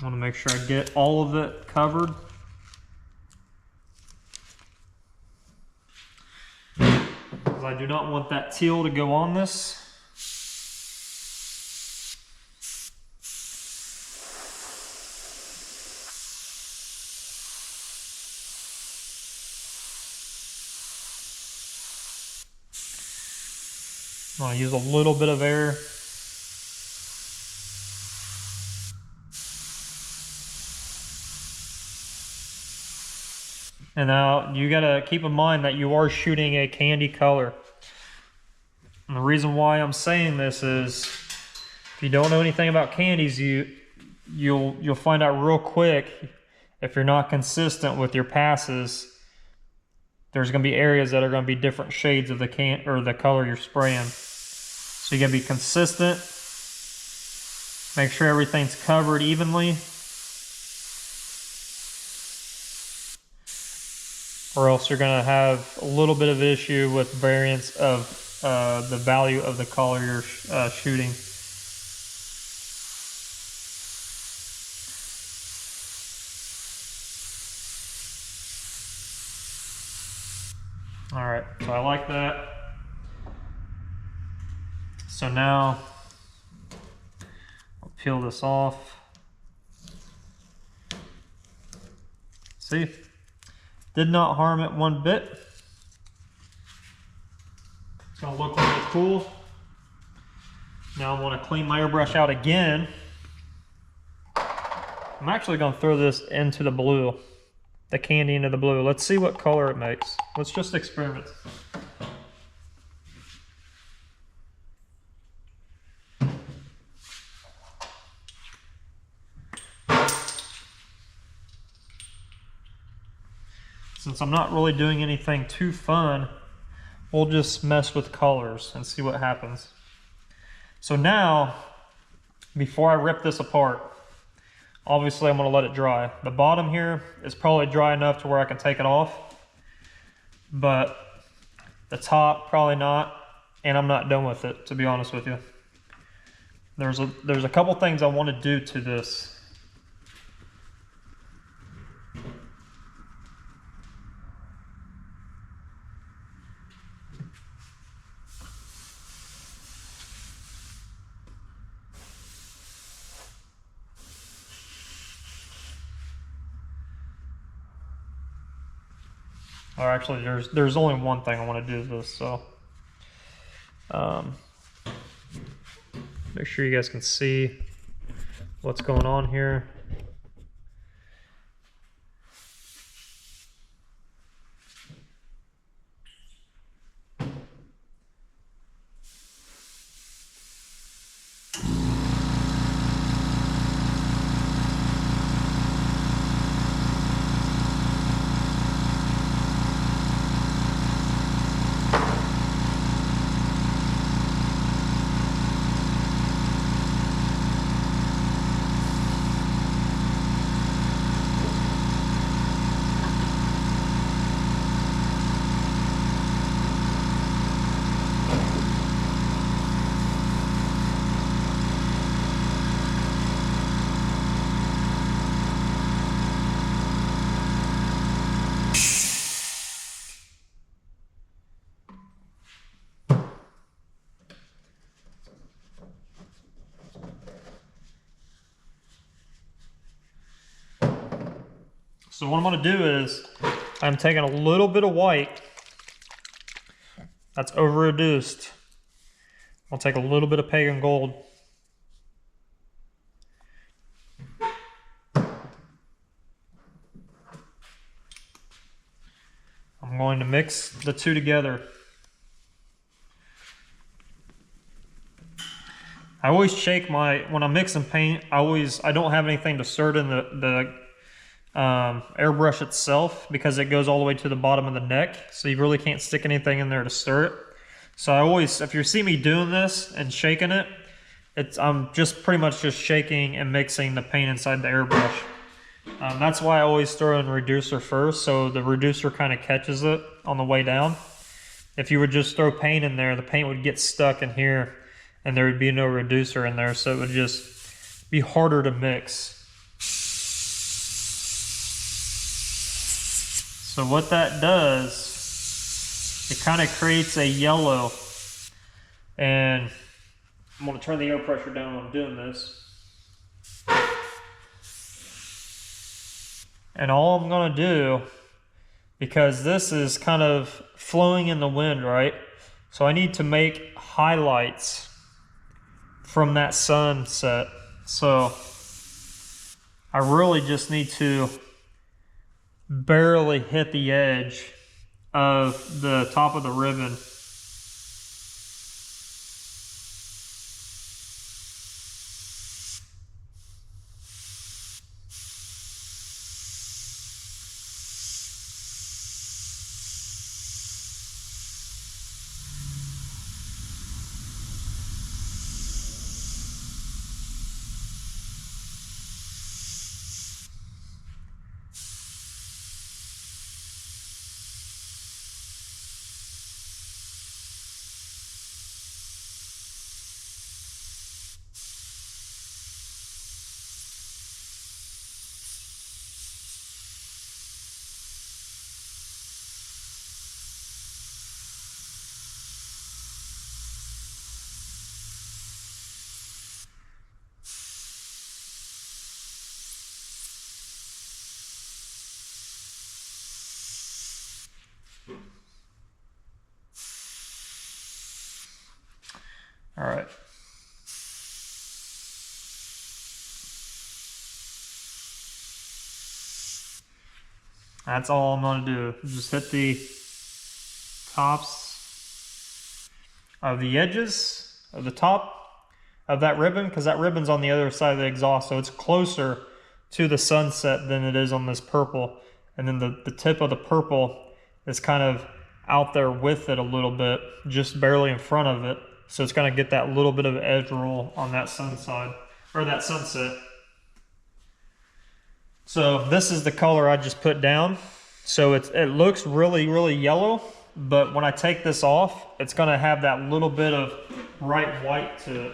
want to make sure I get all of it covered. Because I do not want that teal to go on this. I'm going to use a little bit of air. And now you got to keep in mind that you are shooting a candy color. And the reason why I'm saying this is, if you don't know anything about candies, you'll find out real quick, if you're not consistent with your passes, there's going to be areas that are going to be different shades of the color you're spraying. So you got to be consistent. Make sure everything's covered evenly, or else you're going to have a little bit of issue with variance of the value of the color you're shooting. All right, so I like that. So now I'll peel this off. See, did not harm it one bit. It's gonna look really cool. Now I'm gonna clean my airbrush out again. I'm actually gonna throw this into the blue, the candy into the blue. Let's see what color it makes. Let's just experiment. Since I'm not really doing anything too fun, we'll just mess with colors and see what happens. So now, before I rip this apart, obviously I'm gonna let it dry. The bottom here is probably dry enough to where I can take it off, but the top, probably not, and I'm not done with it, to be honest with you. There's a couple things I want to do to this. Or actually, there's only one thing I want to do to this, so make sure you guys can see what's going on here. So what I'm going to do is, I'm taking a little bit of white that's over reduced. I'll take a little bit of pagan gold. I'm going to mix the two together. I always shake when I'm mixing paint, I don't have anything to stir in the airbrush itself, because it goes all the way to the bottom of the neck, so you really can't stick anything in there to stir it. So I always, if you see me doing this and shaking it, I'm just pretty much just shaking and mixing the paint inside the airbrush. That's why I always throw in reducer first, so the reducer kind of catches it on the way down. If you would just throw paint in there, the paint would get stuck in here and there would be no reducer in there, so it would just be harder to mix. So what that does, it kind of creates a yellow, and I'm going to turn the air pressure down when I'm doing this. And all I'm going to do, because this is kind of flowing in the wind, right? So I need to make highlights from that sunset. So I really just need to barely hit the edge of the top of the ribbon. All right. That's all I'm gonna do. Just hit the tops of the edges of the top of that ribbon, because that ribbon's on the other side of the exhaust, so it's closer to the sunset than it is on this purple. And then the tip of the purple is kind of out there with it a little bit, just barely in front of it. So it's gonna get that little bit of edge roll on that sun side, or that sunset. So this is the color I just put down. So it looks really, really yellow, but when I take this off, it's gonna have that little bit of bright white to it.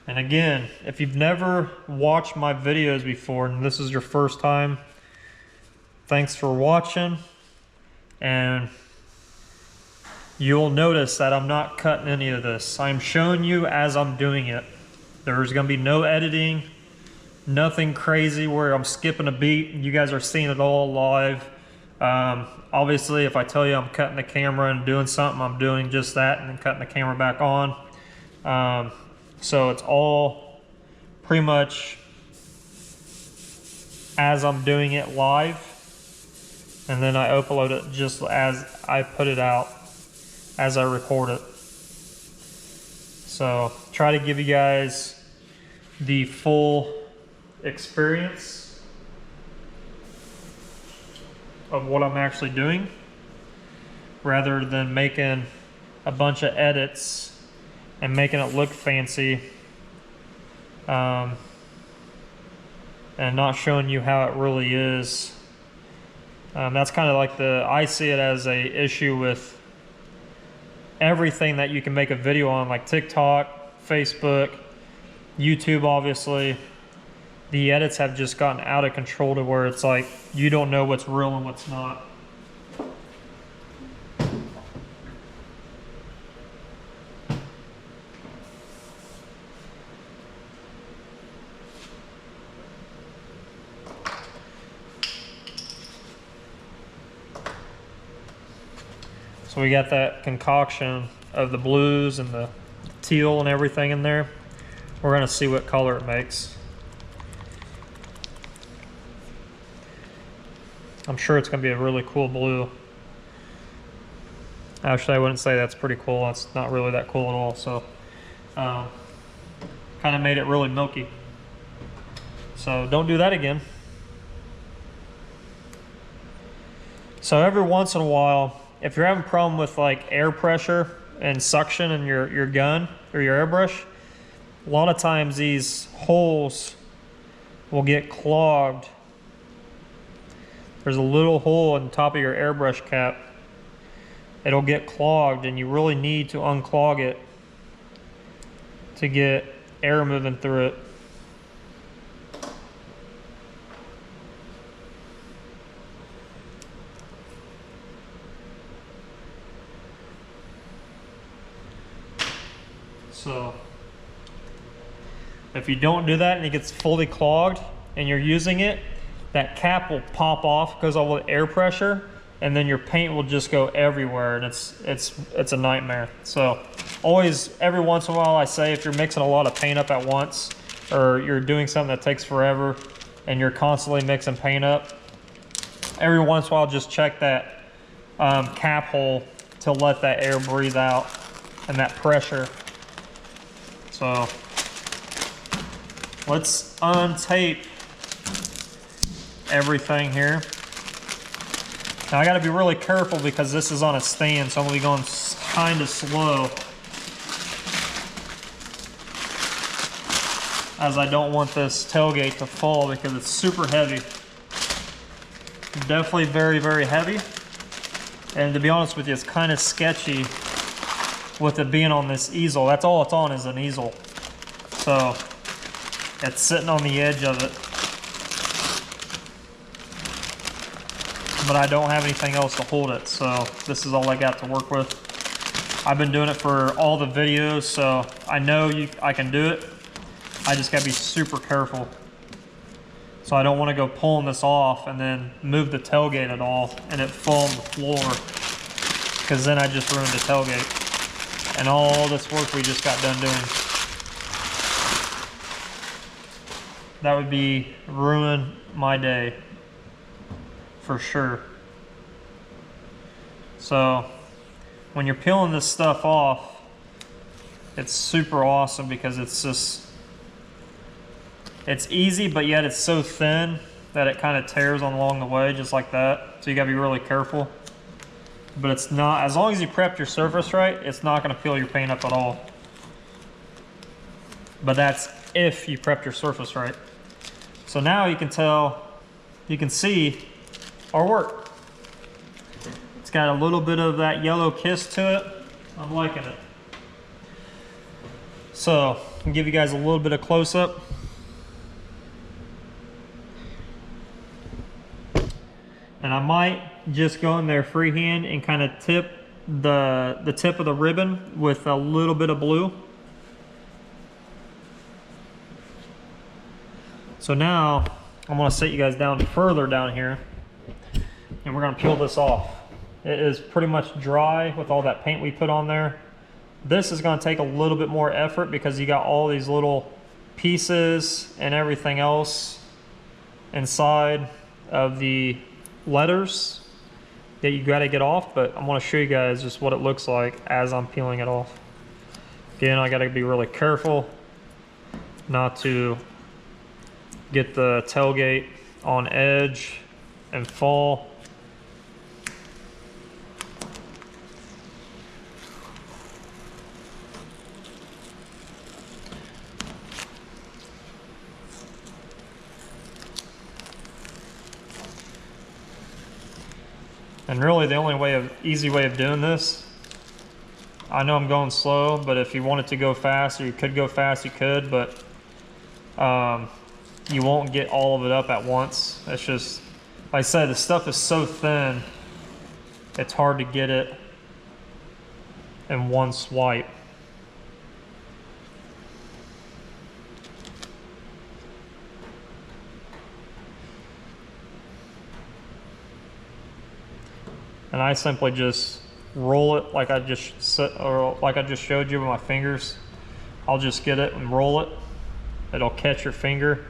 And again, if you've never watched my videos before and this is your first time, thanks for watching. And you'll notice that I'm not cutting any of this. I'm showing you as I'm doing it. There's gonna be no editing, nothing crazy where I'm skipping a beat. You guys are seeing it all live. Obviously, if I tell you I'm cutting the camera and doing something, I'm doing just that and then cutting the camera back on. So it's all pretty much as I'm doing it live, and then I upload it just as I put it out, as I record it. So try to give you guys the full experience of what I'm actually doing, rather than making a bunch of edits and making it look fancy, and not showing you how it really is. That's kind of like I see it as a issue with everything that you can make a video on, like TikTok, Facebook, YouTube. Obviously, the edits have just gotten out of control to where it's like you don't know what's real and what's not. So we got that concoction of the blues and the teal and everything in there. We're gonna see what color it makes. I'm sure it's gonna be a really cool blue. Actually, I wouldn't say that's pretty cool. That's not really that cool at all. So kind of made it really milky. So don't do that again. So every once in a while, if you're having a problem with like air pressure and suction in your gun or your airbrush, a lot of times these holes will get clogged. There's a little hole in the top of your airbrush cap. It'll get clogged, and you really need to unclog it to get air moving through it. So if you don't do that and it gets fully clogged and you're using it, that cap will pop off because of all the air pressure, and then your paint will just go everywhere, and it's a nightmare. So always, every once in a while, I say if you're mixing a lot of paint up at once, or you're doing something that takes forever and you're constantly mixing paint up, every once in a while just check that cap hole to let that air breathe out and that pressure. So let's untape everything here. Now I got to be really careful because this is on a stand, so I'm going to be going kind of slow, as I don't want this tailgate to fall because it's super heavy. Definitely very, very heavy. And to be honest with you, it's kind of sketchy with it being on this easel. That's all it's on, is an easel. So it's sitting on the edge of it. But I don't have anything else to hold it, so this is all I got to work with. I've been doing it for all the videos, so I know I can do it. I just gotta be super careful. So I don't want to go pulling this off and then move the tailgate at all and it fall on the floor. because then I just ruined the tailgate and all this work we just got done doing. That would be ruin my day for sure. So when you're peeling this stuff off, it's super awesome because it's easy, but yet it's so thin that it kind of tears on along the way, just like that. So you gotta be really careful. But it's not, as long as you prep your surface right, it's not gonna peel your paint up at all. But that's if you prep your surface right. So now you can tell, you can see our work. It's got a little bit of that yellow kiss to it. I'm liking it. So I'll give you guys a little bit of close up. And I might just go in there freehand and kind of tip the tip of the ribbon with a little bit of blue. So now I'm gonna set you guys down further down here and we're gonna peel this off. It is pretty much dry with all that paint we put on there. This is gonna take a little bit more effort because you got all these little pieces and everything else inside of the letters that you got to get off, but I'm going to show you guys just what it looks like as I'm peeling it off. Again, I got to be really careful not to get the tailgate on edge and fall. And really the only easy way of doing this, I know I'm going slow, but if you wanted to go fast, or you could go fast, you could, but you won't get all of it up at once. It's just, like I said, the stuff is so thin, it's hard to get it in one swipe. And I simply just roll it like I just showed you with my fingers. I'll just get it and roll it. It'll catch your finger.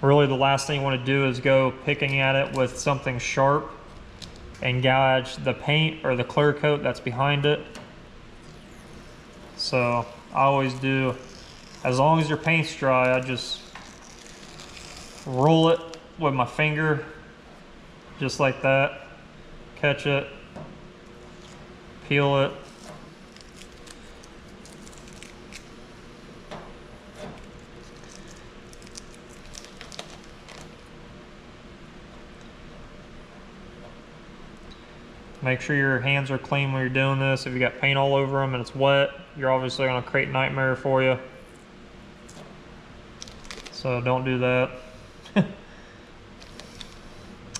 Really the last thing you want to do is go picking at it with something sharp and gouge the paint or the clear coat that's behind it. So I always do, as long as your paint's dry, I just roll it with my finger. Just like that, catch it, peel it. Make sure your hands are clean when you're doing this. If you got paint all over them and it's wet, you're obviously gonna create a nightmare for you. So don't do that.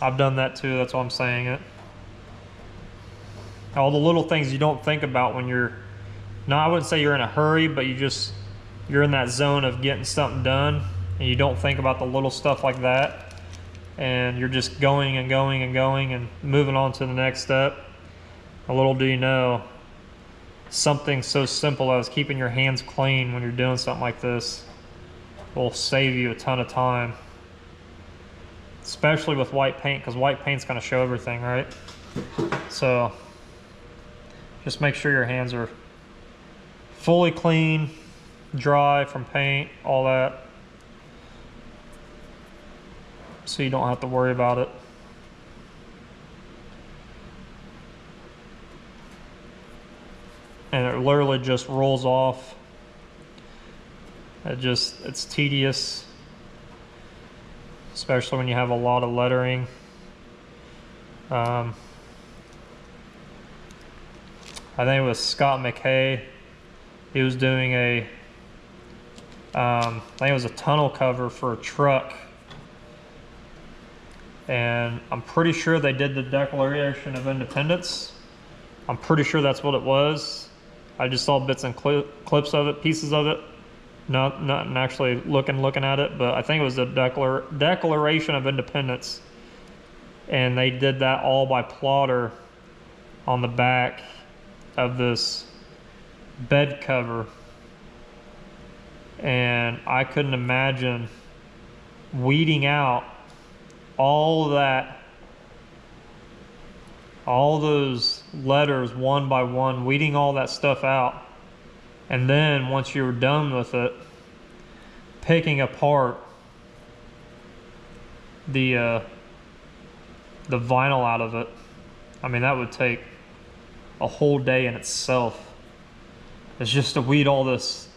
I've done that too, that's why I'm saying it. All the little things you don't think about when you're, no, I wouldn't say you're in a hurry, but you're in that zone of getting something done and you don't think about the little stuff like that. And you're just going and going and going and moving on to the next step. A little do you know, something so simple as keeping your hands clean when you're doing something like this will save you a ton of time. Especially with white paint, because white paint's going to show everything, right? So just make sure your hands are fully clean, dry from paint, all that, so you don't have to worry about it. And it literally just rolls off. It's tedious, especially when you have a lot of lettering. I think it was Scott McKay. He was doing I think it was a tunnel cover for a truck. And I'm pretty sure they did the Declaration of Independence. I'm pretty sure that's what it was. I just saw bits and clips of it, pieces of it. Not actually looking at it, but I think it was the Declaration of Independence. And they did that all by plotter on the back of this bed cover. And I couldn't imagine weeding out all that, all those letters one by one, weeding all that stuff out. And then once you were done with it, picking apart the vinyl out of it. I mean, that would take a whole day in itself. It's just to weed all this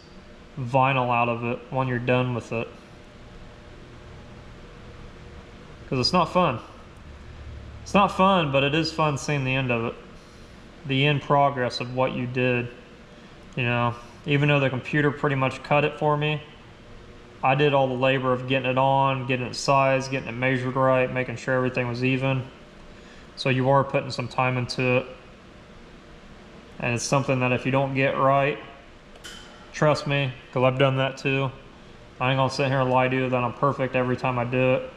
vinyl out of it when you're done with it. Because it's not fun. It's not fun, but it is fun seeing the end of it. The end progress of what you did. You know, even though the computer pretty much cut it for me, I did all the labor of getting it on, getting it sized, getting it measured right, making sure everything was even. So you are putting some time into it. And it's something that if you don't get right, trust me, because I've done that too. I ain't gonna sit here and lie to you that I'm perfect every time I do it.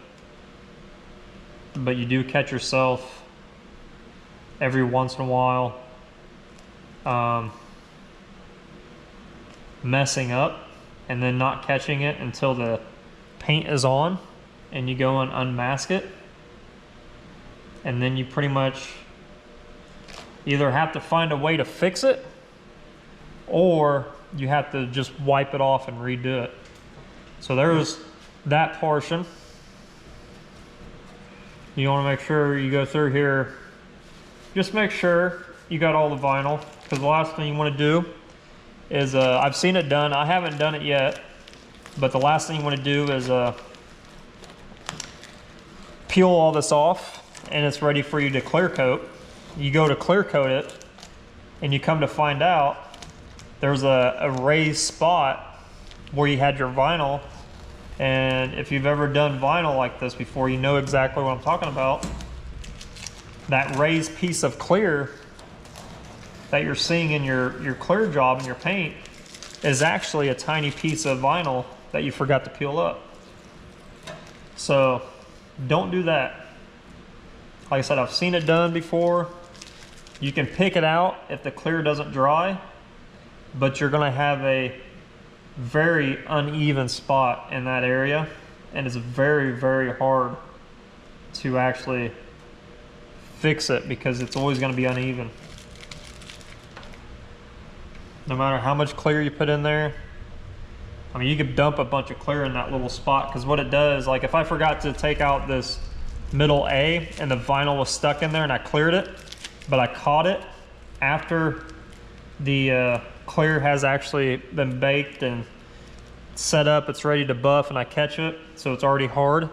But you do catch yourself every once in a while messing up and then not catching it until the paint is on and you go and unmask it. And then you pretty much either have to find a way to fix it or you have to just wipe it off and redo it. So there's that portion. You want to make sure you go through here, just make sure you got all the vinyl, because the last thing you want to do is, I've seen it done, I haven't done it yet, but the last thing you want to do is peel all this off and it's ready for you to clear coat. You go to clear coat it and you come to find out there's a raised spot where you had your vinyl. And if you've ever done vinyl like this before, you know exactly what I'm talking about. That raised piece of clear that you're seeing in your clear job in your paint is actually a tiny piece of vinyl that you forgot to peel up. So don't do that. Like I said, I've seen it done before. You can pick it out if the clear doesn't dry, but you're gonna have a very uneven spot in that area, and it's very, very hard to actually fix it because it's always going to be uneven. No matter how much clear you put in there. I mean, you could dump a bunch of clear in that little spot, because what it does, like if I forgot to take out this middle A and the vinyl was stuck in there and I cleared it, but I caught it after the clear has actually been baked and set up, it's ready to buff, and I catch it, so it's already hard.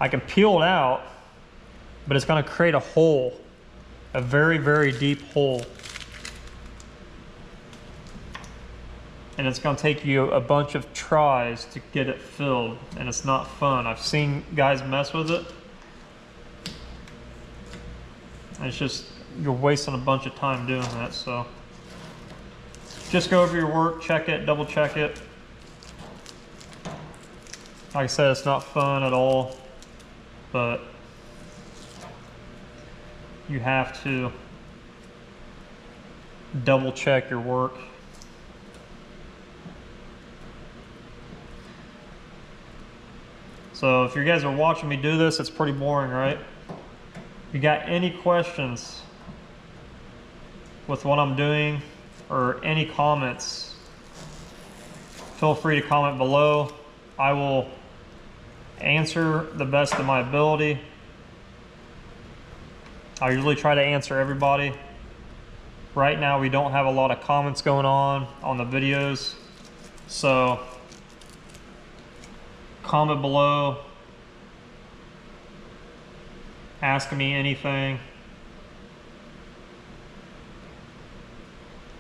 I can peel it out, but it's going to create a hole, a very, very deep hole. And it's going to take you a bunch of tries to get it filled, and it's not fun. I've seen guys mess with it. And it's just, you're wasting a bunch of time doing that, so. Just go over your work, check it, double check it. Like I said, it's not fun at all, but you have to double check your work. So if you guys are watching me do this, it's pretty boring, right? If you got any questions with what I'm doing or any comments, feel free to comment below. I will answer the best of my ability. I usually try to answer everybody. Right now we don't have a lot of comments going on the videos, so comment below, ask me anything.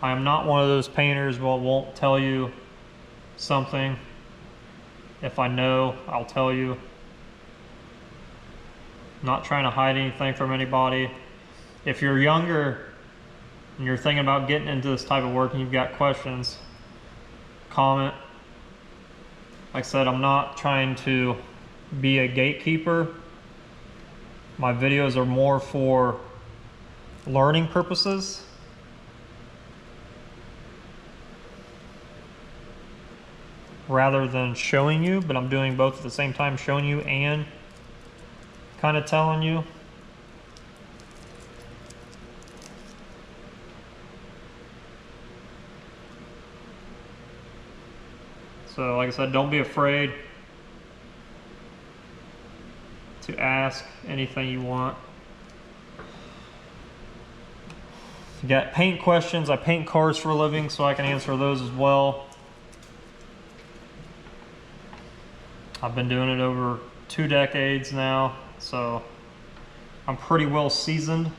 I am not one of those painters who won't tell you something. If I know, I'll tell you. I'm not trying to hide anything from anybody. If you're younger and you're thinking about getting into this type of work and you've got questions, comment. Like I said, I'm not trying to be a gatekeeper. My videos are more for learning purposes. Rather than showing you, but I'm doing both at the same time, showing you and kind of telling you. So like I said, don't be afraid to ask anything you want. If you got paint questions, I paint cars for a living, so I can answer those as well. I've been doing it over 2 decades now, so I'm pretty well seasoned.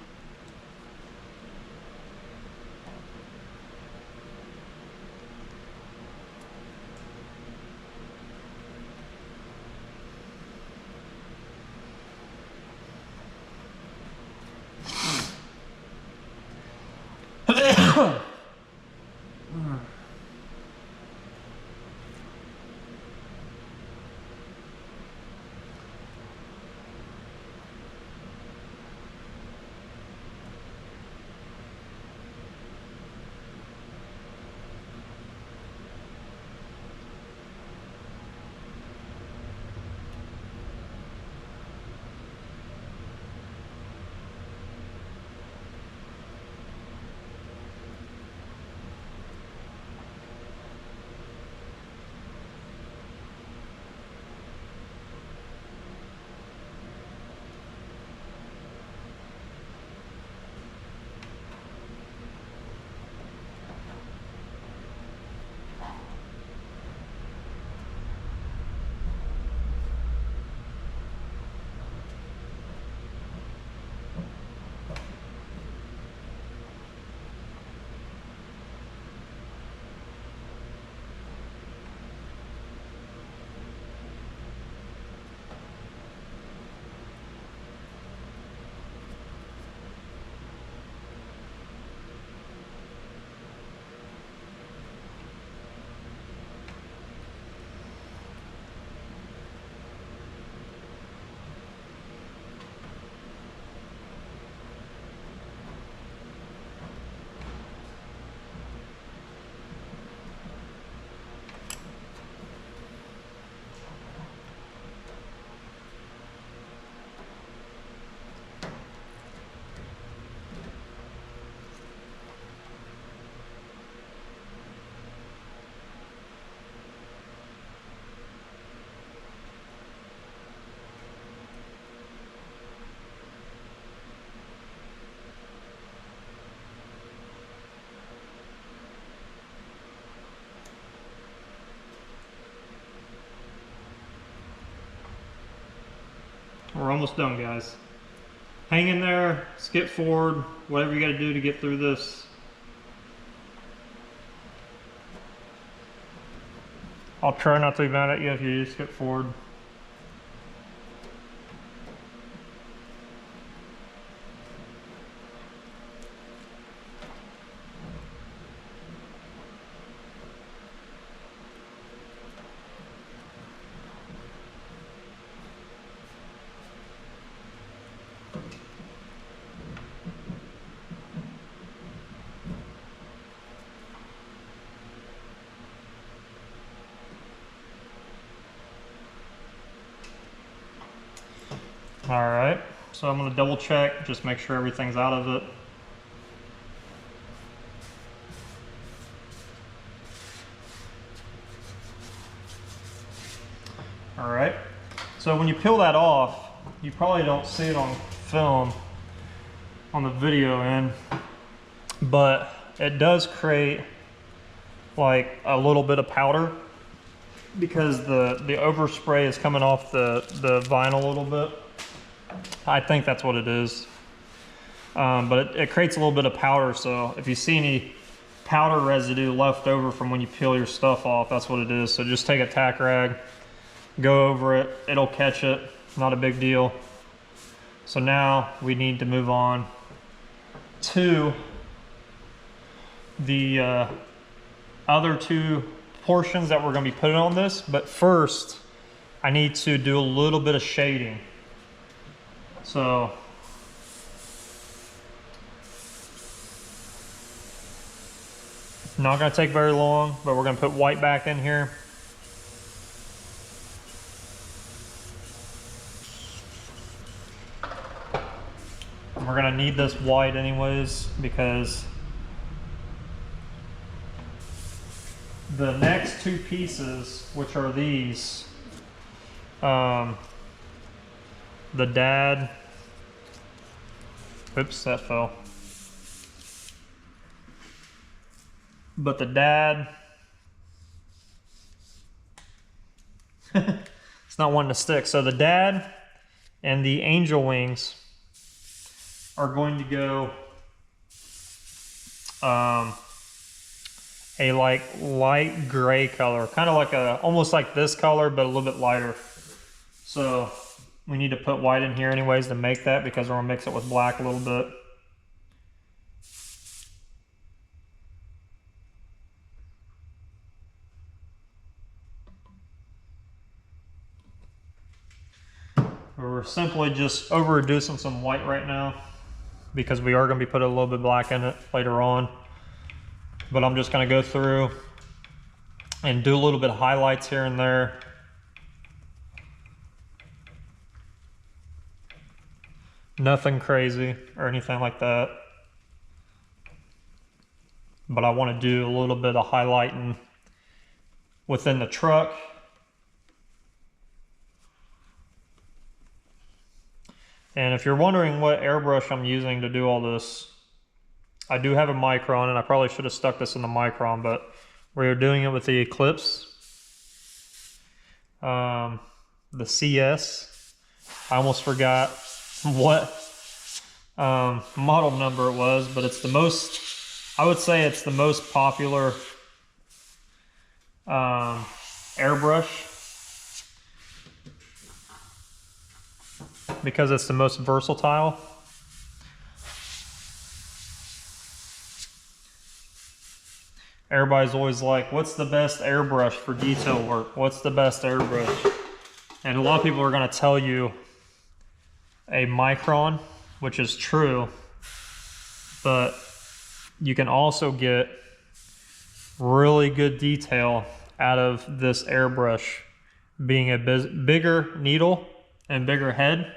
We're almost done, guys. Hang in there, skip forward, whatever you got to do to get through this. I'll try not to be mad at you if you just skip forward. All right, so I'm gonna double check, just make sure everything's out of it. All right, so when you peel that off, you probably don't see it on film, on the video end, but it does create like a little bit of powder because the overspray is coming off the vinyl a little bit. I think that's what it is. But it creates a little bit of powder, so if you see any powder residue left over from when you peel your stuff off, that's what it is. So just take a tack rag, go over it, it'll catch it, not a big deal. So now we need to move on to the other 2 portions that we're going to be putting on this, but first I need to do a little bit of shading. So not gonna take very long, but we're gonna put white back in here. We're gonna need this white anyways, because the next two pieces, which are these, the dad, oops, that fell. But the dad, it's not wanting to stick. So the dad and the angel wings are going to go a like light gray color, kind of like almost like this color, but a little bit lighter. So we need to put white in here anyways to make that, because we're gonna mix it with black a little bit. We're simply just over reducing some white right now, because we are going to be putting a little bit black in it later on. But I'm just going to go through and do a little bit of highlights here and there. Nothing crazy or anything like that. But I want to do a little bit of highlighting within the truck. And if you're wondering what airbrush I'm using to do all this, I do have a Micron, and I probably should have stuck this in the Micron, but we're doing it with the Eclipse, the CS. I almost forgot what model number it was, but it's the most, I would say it's the most popular airbrush, because it's the most versatile. Everybody's always like, what's the best airbrush for detail work? What's the best airbrush? And a lot of people are going to tell you a Micron, which is true, but you can also get really good detail out of this airbrush being a bigger needle and bigger head.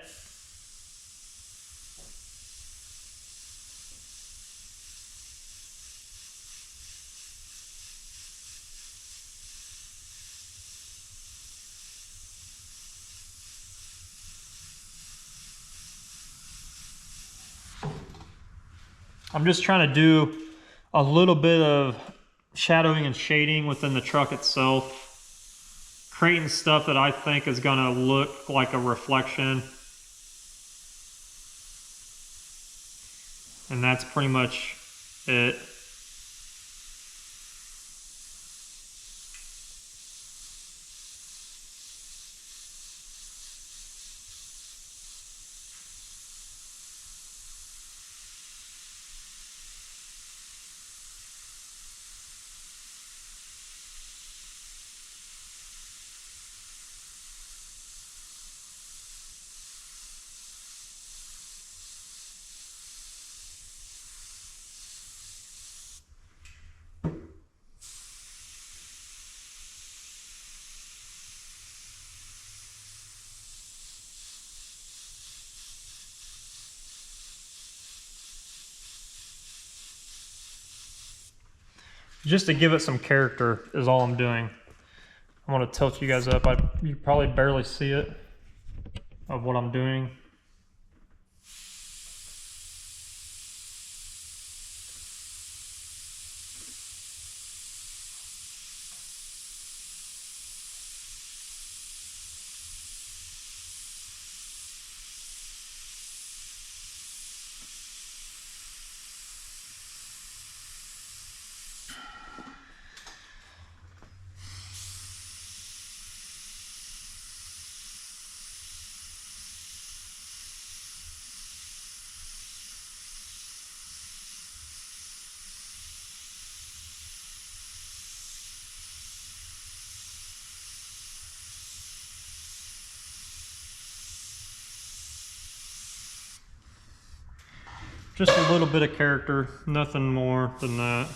I'm just trying to do a little bit of shadowing and shading within the truck itself, creating stuff that I think is going to look like a reflection. And that's pretty much it. Just to give it some character is all I'm doing. I want to tilt you guys up. You probably barely see it of what I'm doing. Just a little bit of character, nothing more than that.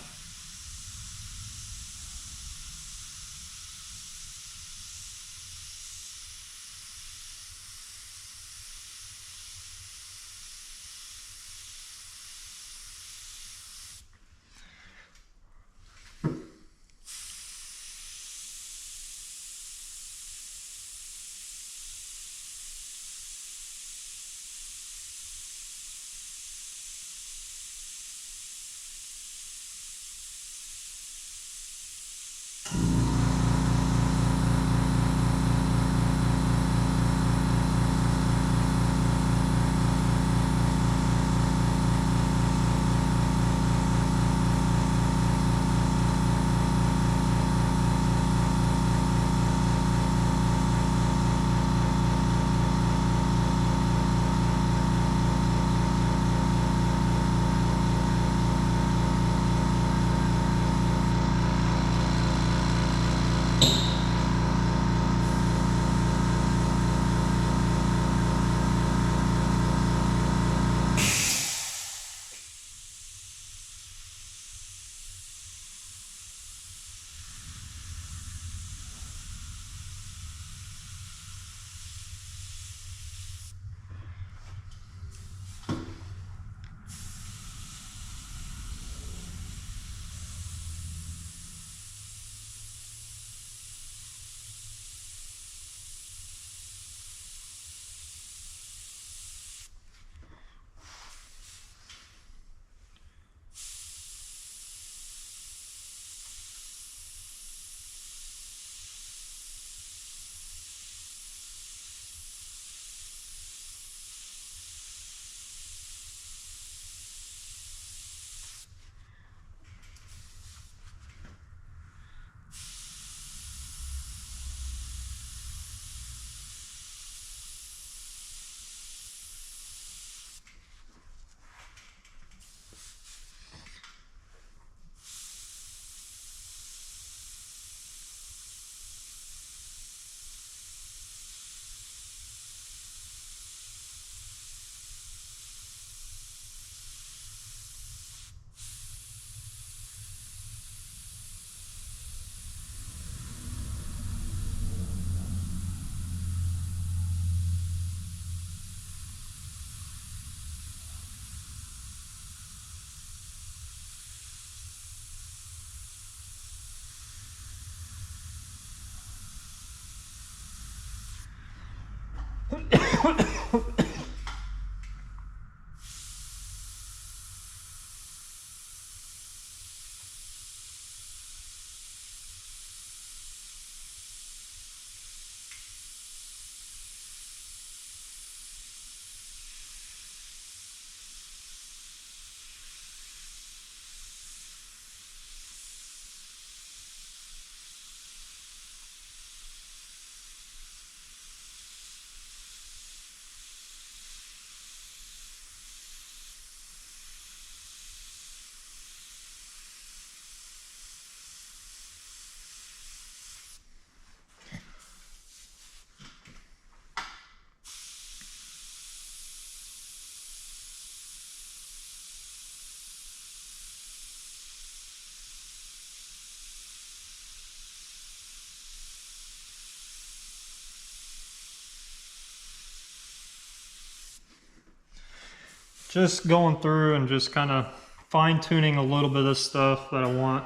Just going through and just kind of fine tuning a little bit of stuff that I want.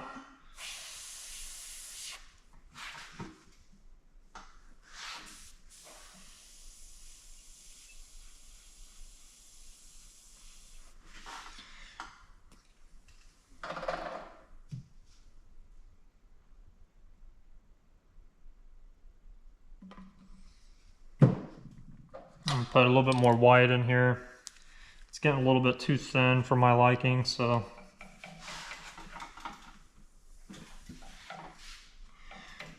I'm gonna put a little bit more white in here. It's getting a little bit too thin for my liking, so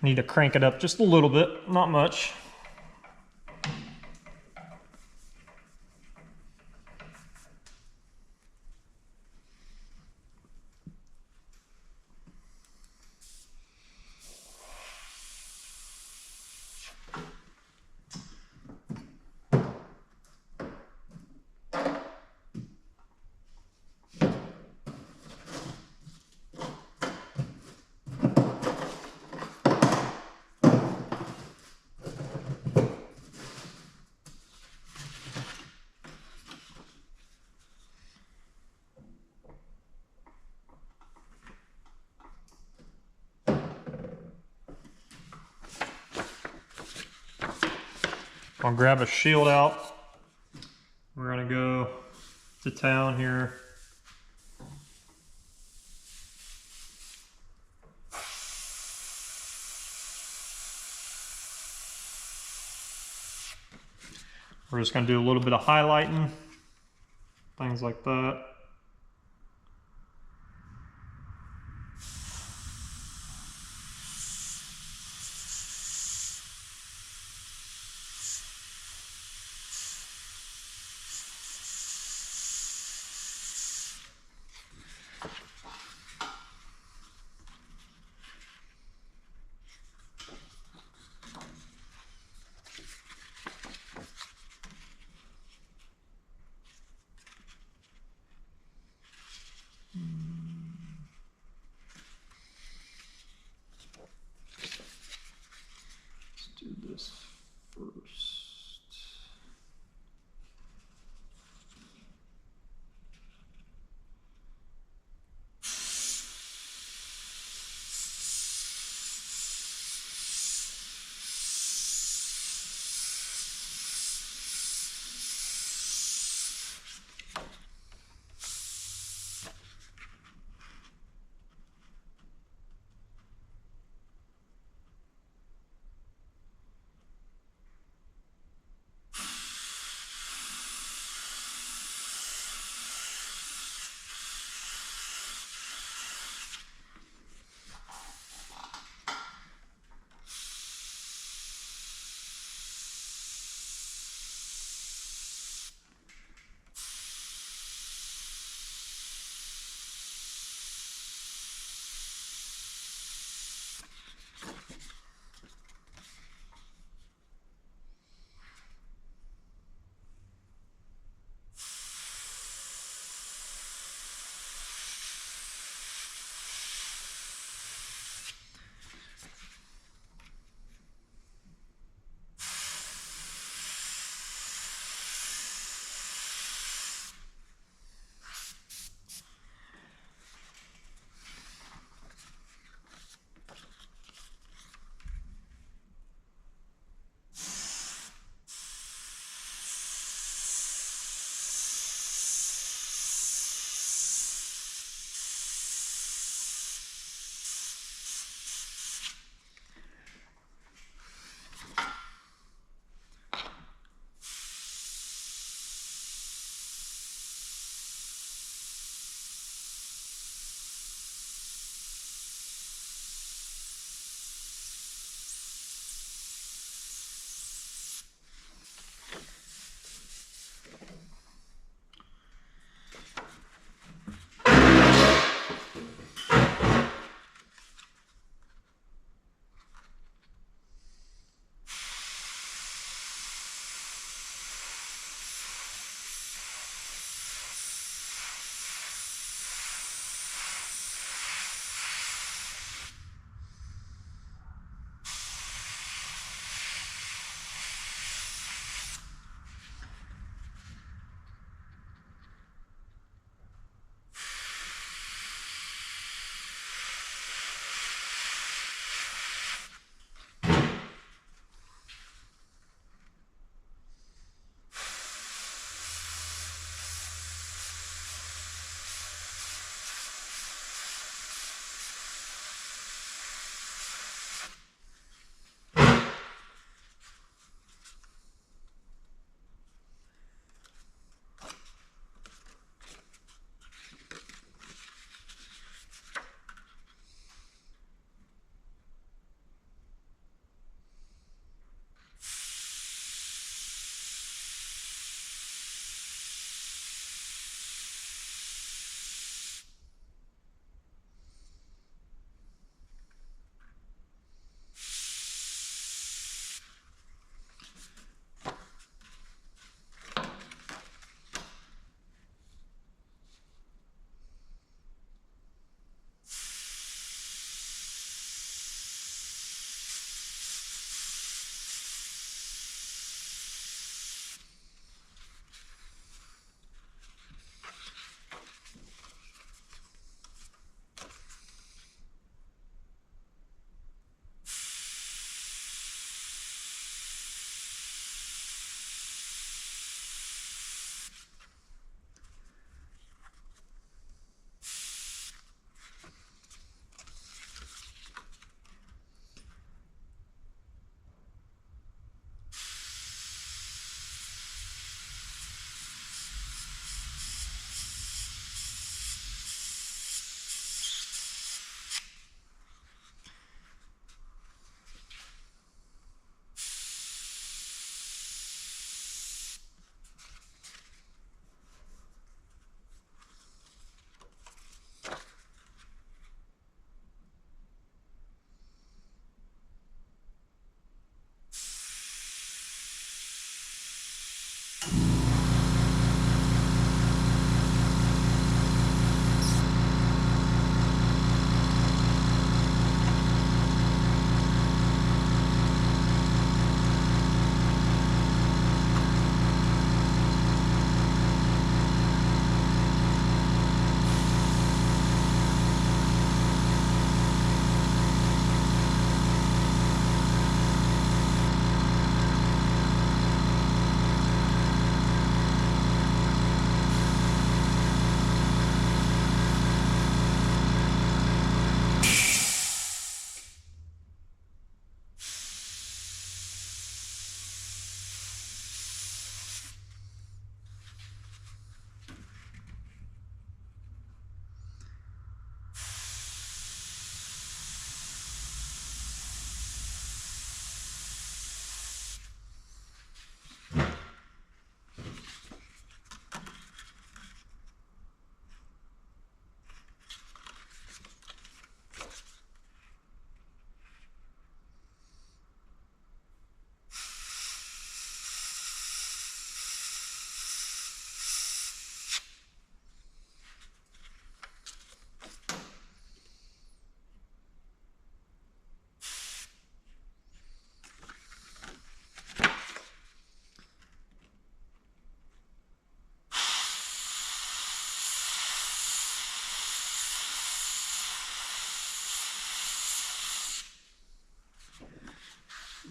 need to crank it up just a little bit, not much. I'll grab a shield out. We're gonna go to town here. We're just gonna do a little bit of highlighting, things like that.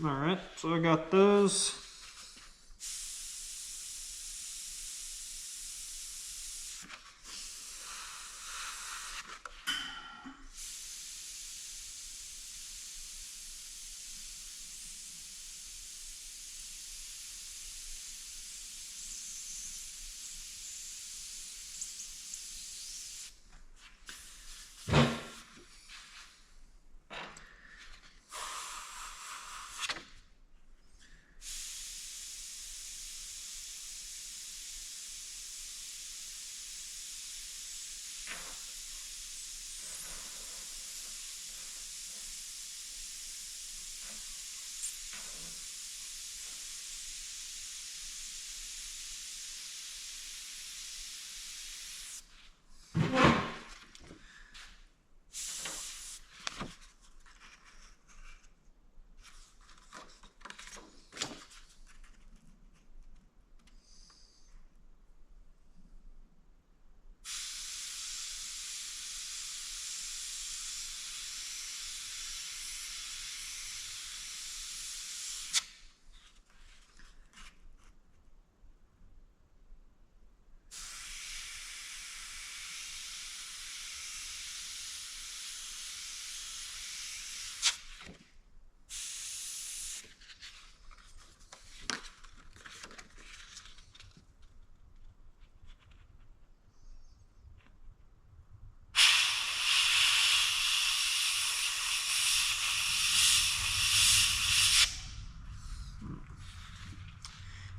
All right, so I got those.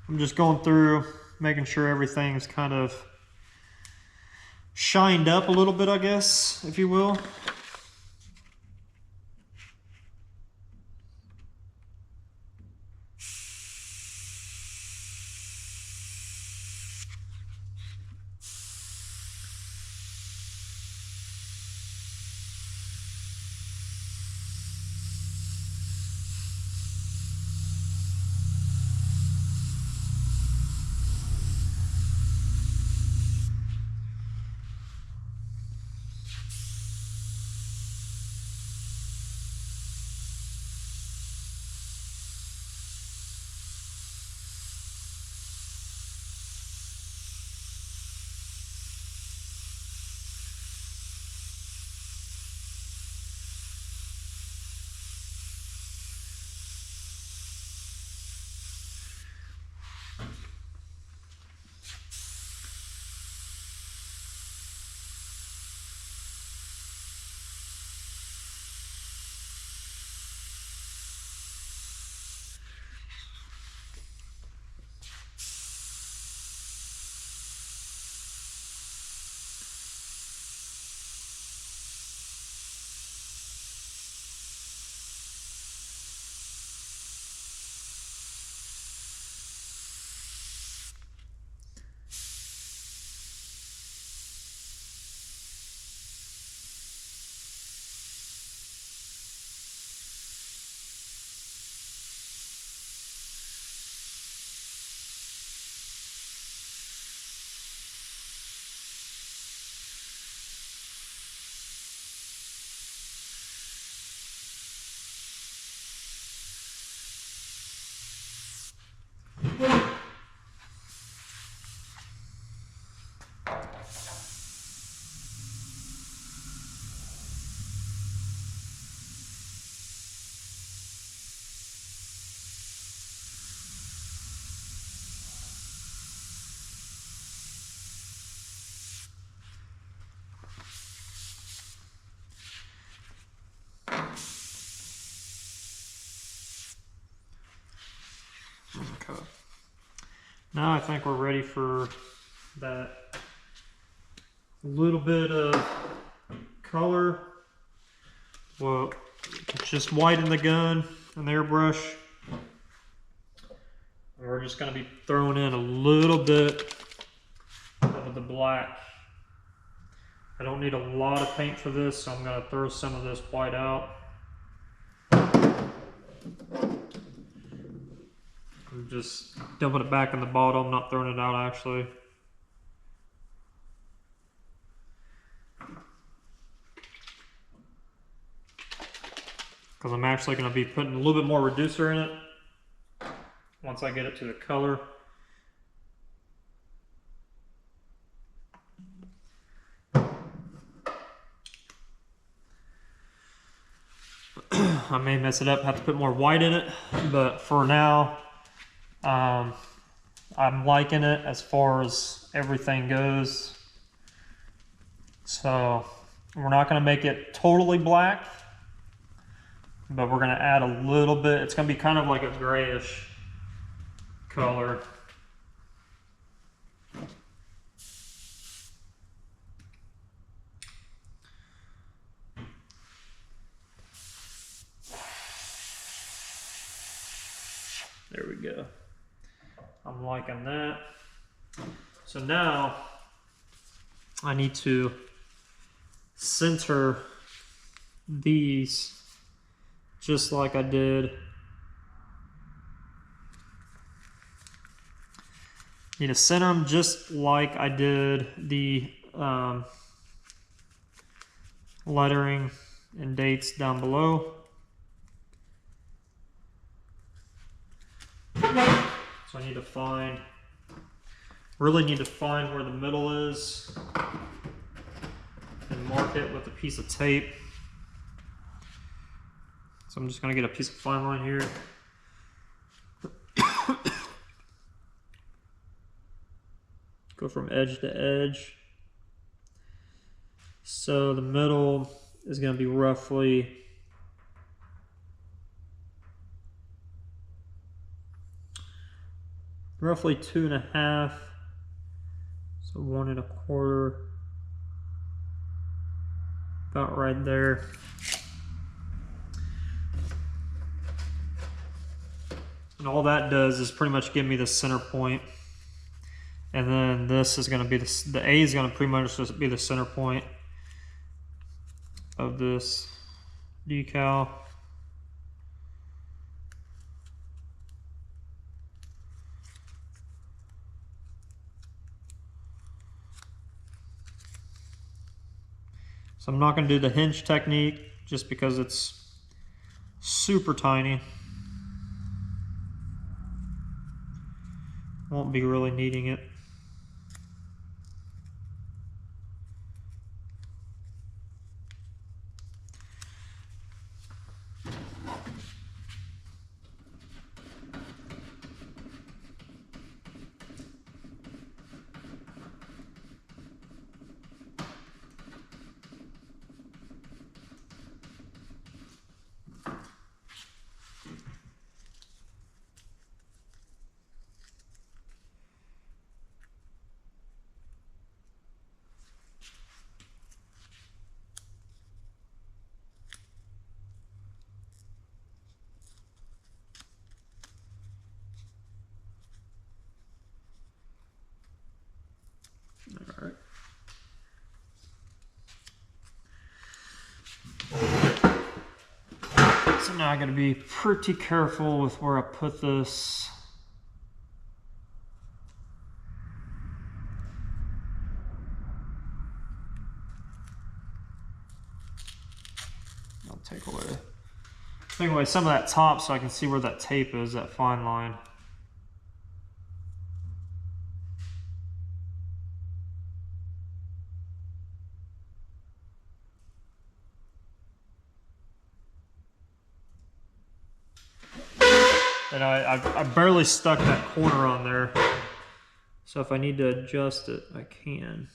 I'm just going through, making sure everything's kind of shined up a little bit, I guess, if you will. Okay. Now I think we're ready for that little bit of color. Well, it's just white in the gun, an airbrush. And we're just going to be throwing in a little bit of the black. I don't need a lot of paint for this, so I'm going to throw some of this white out. I'm just dumping it back in the bottle, I'm not throwing it out actually. because I'm actually going to be putting a little bit more reducer in it once I get it to the color. I may mess it up, have to put more white in it, but for now, I'm liking it as far as everything goes. So we're not going to make it totally black, but we're going to add a little bit. It's going to be kind of like a grayish color. There we go. I'm liking that. So now I need to center these just like I did. Need to center them just like I did the lettering and dates down below. So I need to find, really need to find where the middle is and mark it with a piece of tape. So I'm just going to get a piece of fine line here. Go from edge to edge. So the middle is going to be roughly roughly 2.5, so 1.25, about right there. And all that does is pretty much give me the center point. And then this is going to be the A is going to pretty much just be the center point of this decal. So I'm not going to do the hinge technique just because it's super tiny. Won't be really needing it. All right. So now I got to be pretty careful with where I put this. I'll take away some of that top so I can see where that tape is, that fine line. And I barely stuck that corner on there. So if I need to adjust it, I can.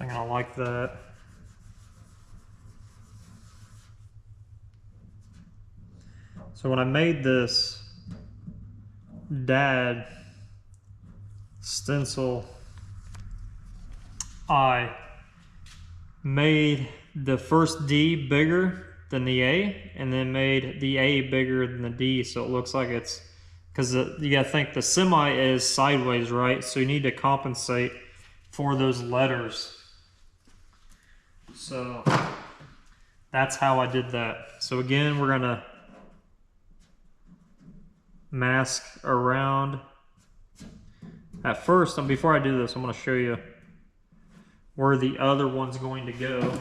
think I like that. So when I made this dad stencil, I made the first D bigger than the A, and then made the A bigger than the D, so it looks like it's, because you gotta think the semi is sideways, right? So you need to compensate for those letters. So that's how I did that. So again, we're gonna mask around. At first, before I do this, I'm gonna show you where the other one's going to go.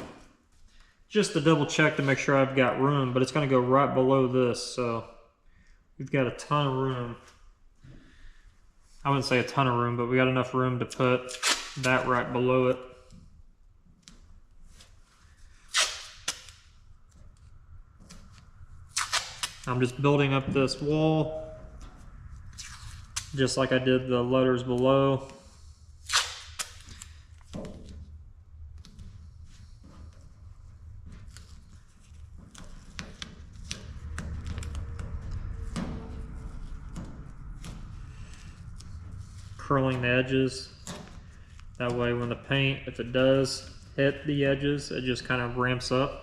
Just to double check to make sure I've got room, but it's gonna go right below this, so we've got a ton of room. I wouldn't say a ton of room, but we got enough room to put that right below it. I'm just building up this wall, just like I did the letters below. Curling the edges. That way when the paint, if it does hit the edges, it just kind of ramps up.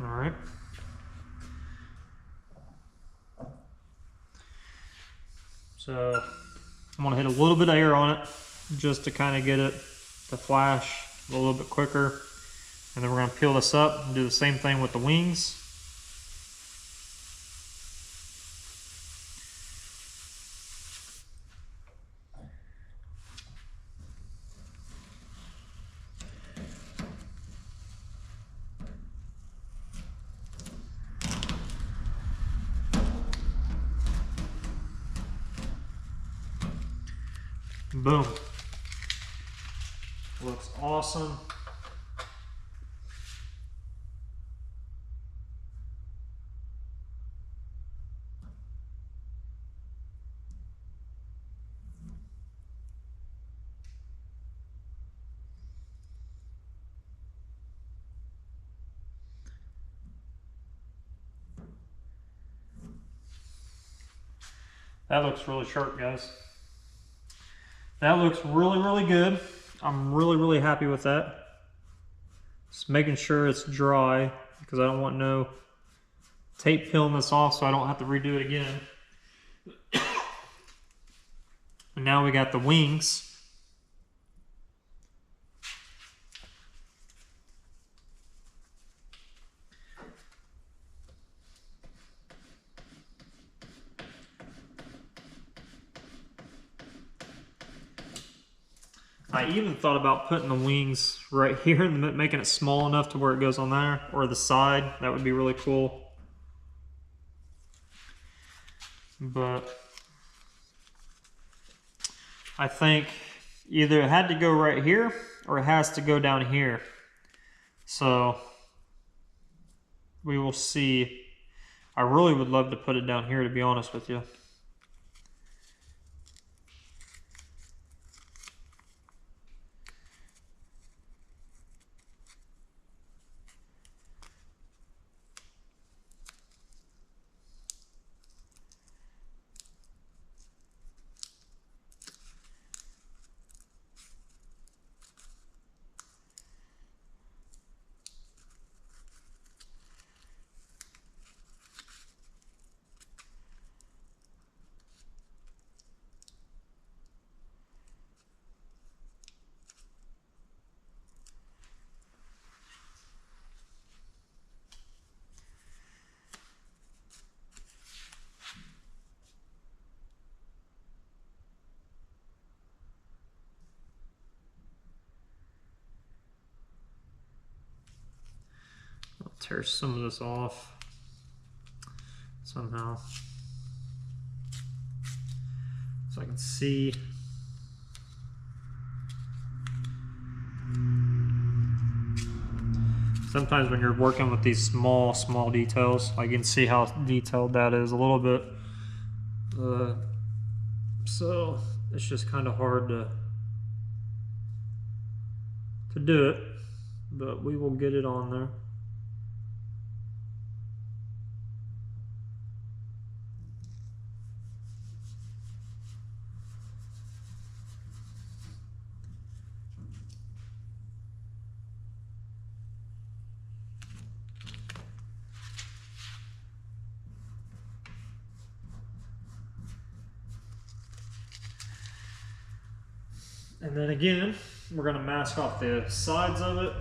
All right. So I'm gonna hit a little bit of air on it just to kind of get it to flash a little bit quicker. And then we're gonna peel this up and do the same thing with the wings. Boom. Looks awesome. That looks really sharp, guys. That looks really, really good. I'm really, really happy with that. Just making sure it's dry because I don't want no tape peeling this off so I don't have to redo it again. And now we got the wings. I even thought about putting the wings right here and making it small enough to where it goes on there, or the side. That would be really cool. But I think either it had to go right here or it has to go down here. So we will see. I really would love to put it down here, to be honest with you. tear some of this off somehow so I can see. Sometimes when you're working with these small details, I can see how detailed that is a little bit. So it's just kind of hard to do it, but we will get it on there. And then again, we're going to mask off the sides of it.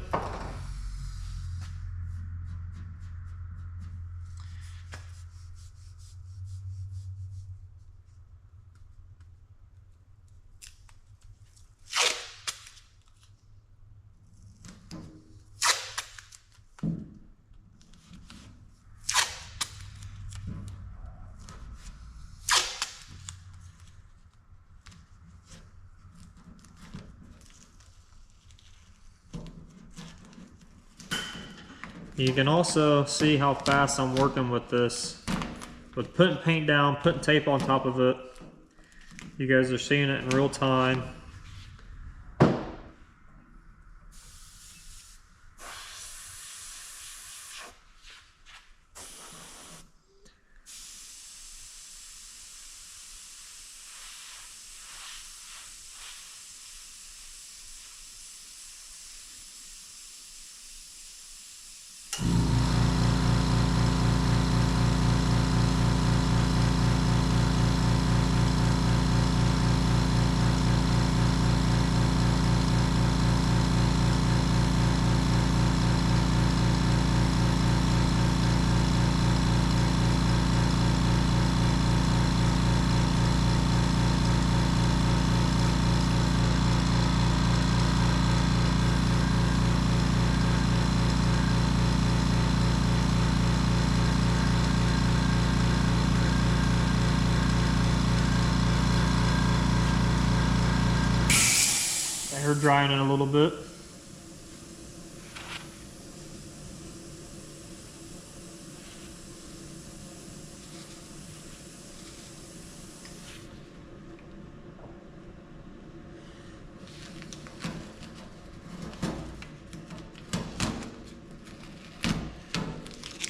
You can also see how fast I'm working with this, with putting paint down, putting tape on top of it. You guys are seeing it in real time. Air drying it a little bit.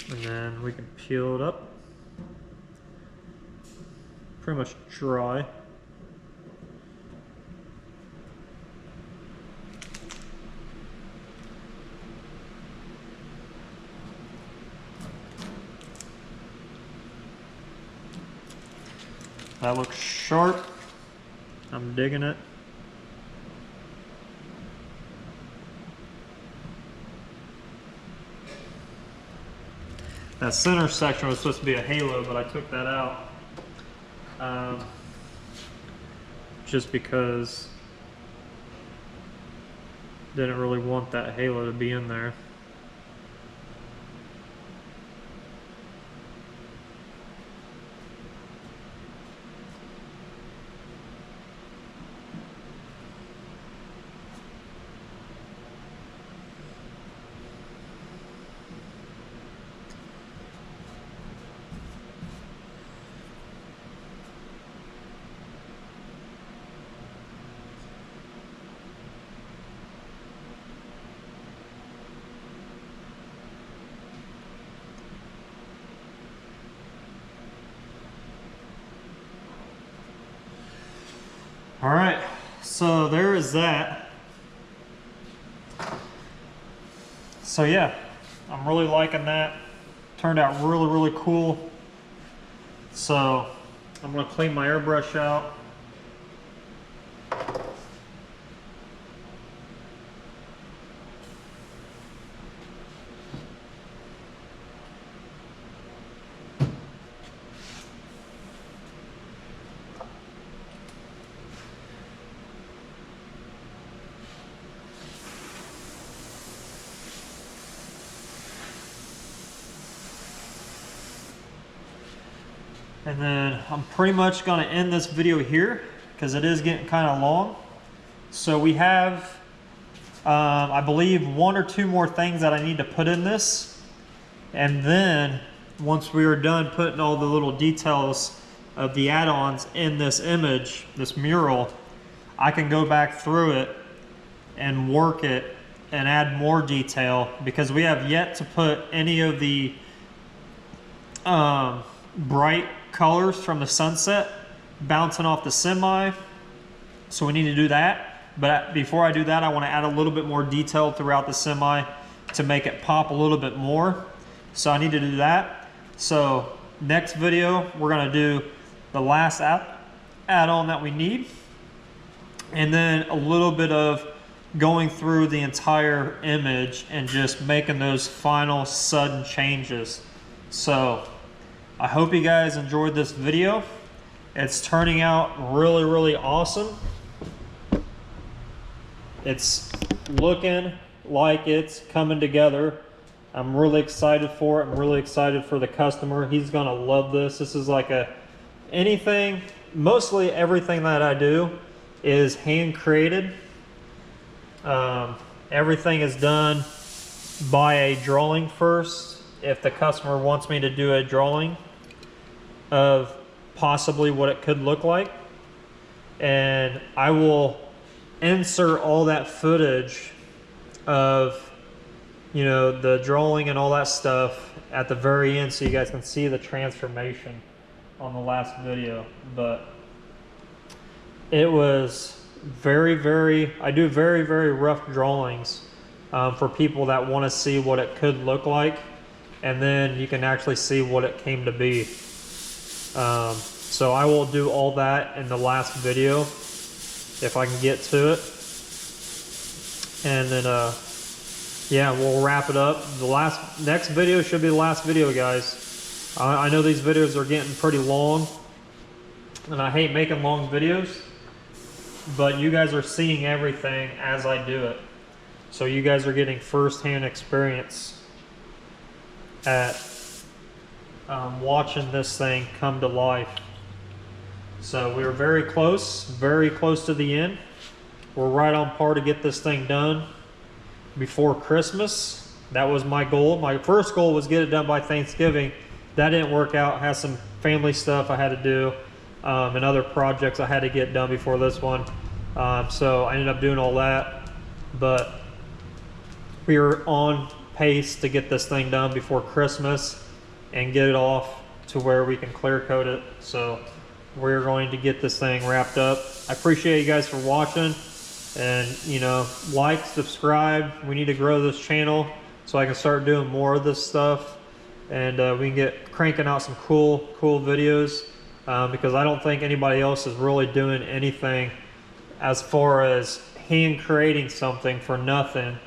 And then we can peel it up. Pretty much dry. That looks sharp. I'm digging it. That center section was supposed to be a halo, but I took that out. Just because I didn't really want that halo to be in there. All right, so there is that. So yeah, I'm really liking that. Turned out really, really cool. So I'm gonna clean my airbrush out. And then I'm pretty much gonna end this video here because it is getting kind of long. So we have, I believe, 1 or 2 more things that I need to put in this. And then once we are done putting all the little details of the add-ons in this image, this mural, I can go back through it and work it and add more detail, because we have yet to put any of the bright colors from the sunset bouncing off the semi. So we need to do that. But before I do that, I want to add a little bit more detail throughout the semi to make it pop a little bit more. So I need to do that. So next video, we're going to do the last add-on that we need. And then a little bit of going through the entire image and just making those final sudden changes. So I hope you guys enjoyed this video. It's turning out really, really awesome. It's looking like it's coming together. I'm really excited for it. I'm really excited for the customer. He's gonna love this. This is like mostly everything that I do is hand created. Everything is done by a drawing first. If the customer wants me to do a drawing of possibly what it could look like, and I will insert all that footage of, you know, the drawing and all that stuff at the very end so you guys can see the transformation on the last video. But it was I do very, very rough drawings for people that want to see what it could look like, and then you can actually see what it came to be. So I will do all that in the last video if I can get to it. And then yeah, we'll wrap it up. Next video should be the last video, guys. I know these videos are getting pretty long, and I hate making long videos, but you guys are seeing everything as I do it. So you guys are getting first-hand experience at watching this thing come to life. So we were very close to the end. We're right on par to get this thing done before Christmas. That was my goal. My first goal was get it done by Thanksgiving. That didn't work out. Had some family stuff I had to do, and other projects I had to get done before this one. So I ended up doing all that, but we were on pace to get this thing done before Christmas and get it off to where we can clear coat it. So we're going to get this thing wrapped up. I appreciate you guys for watching, and you know, like, subscribe. We need to grow this channel so I can start doing more of this stuff, and we can get cranking out some cool videos, because I don't think anybody else is really doing anything as far as hand creating something for nothing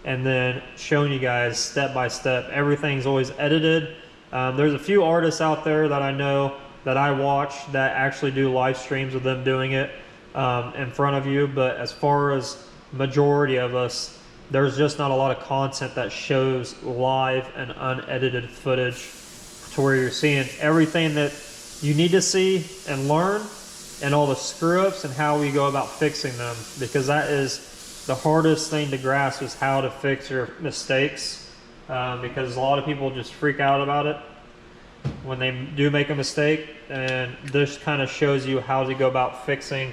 and then showing you guys step by step. Everything's always edited. There's a few artists out there that I know that I watch that actually do live streams of them doing it in front of you, but as far as majority of us, there's just not a lot of content that shows live and unedited footage to where you're seeing everything that you need to see and learn, and all the screw-ups and how we go about fixing them, because that is the hardest thing to grasp, is how to fix your mistakes, because a lot of people just freak out about it when they do make a mistake, and this kind of shows you how to go about fixing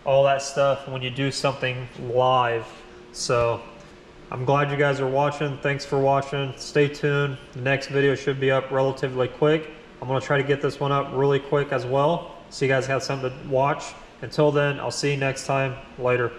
all that stuff when you do something live. So I'm glad you guys are watching. Thanks for watching. Stay tuned. The next video should be up relatively quick. I'm going to try to get this one up really quick as well, so you guys have something to watch. Until then, I'll see you next time. Later.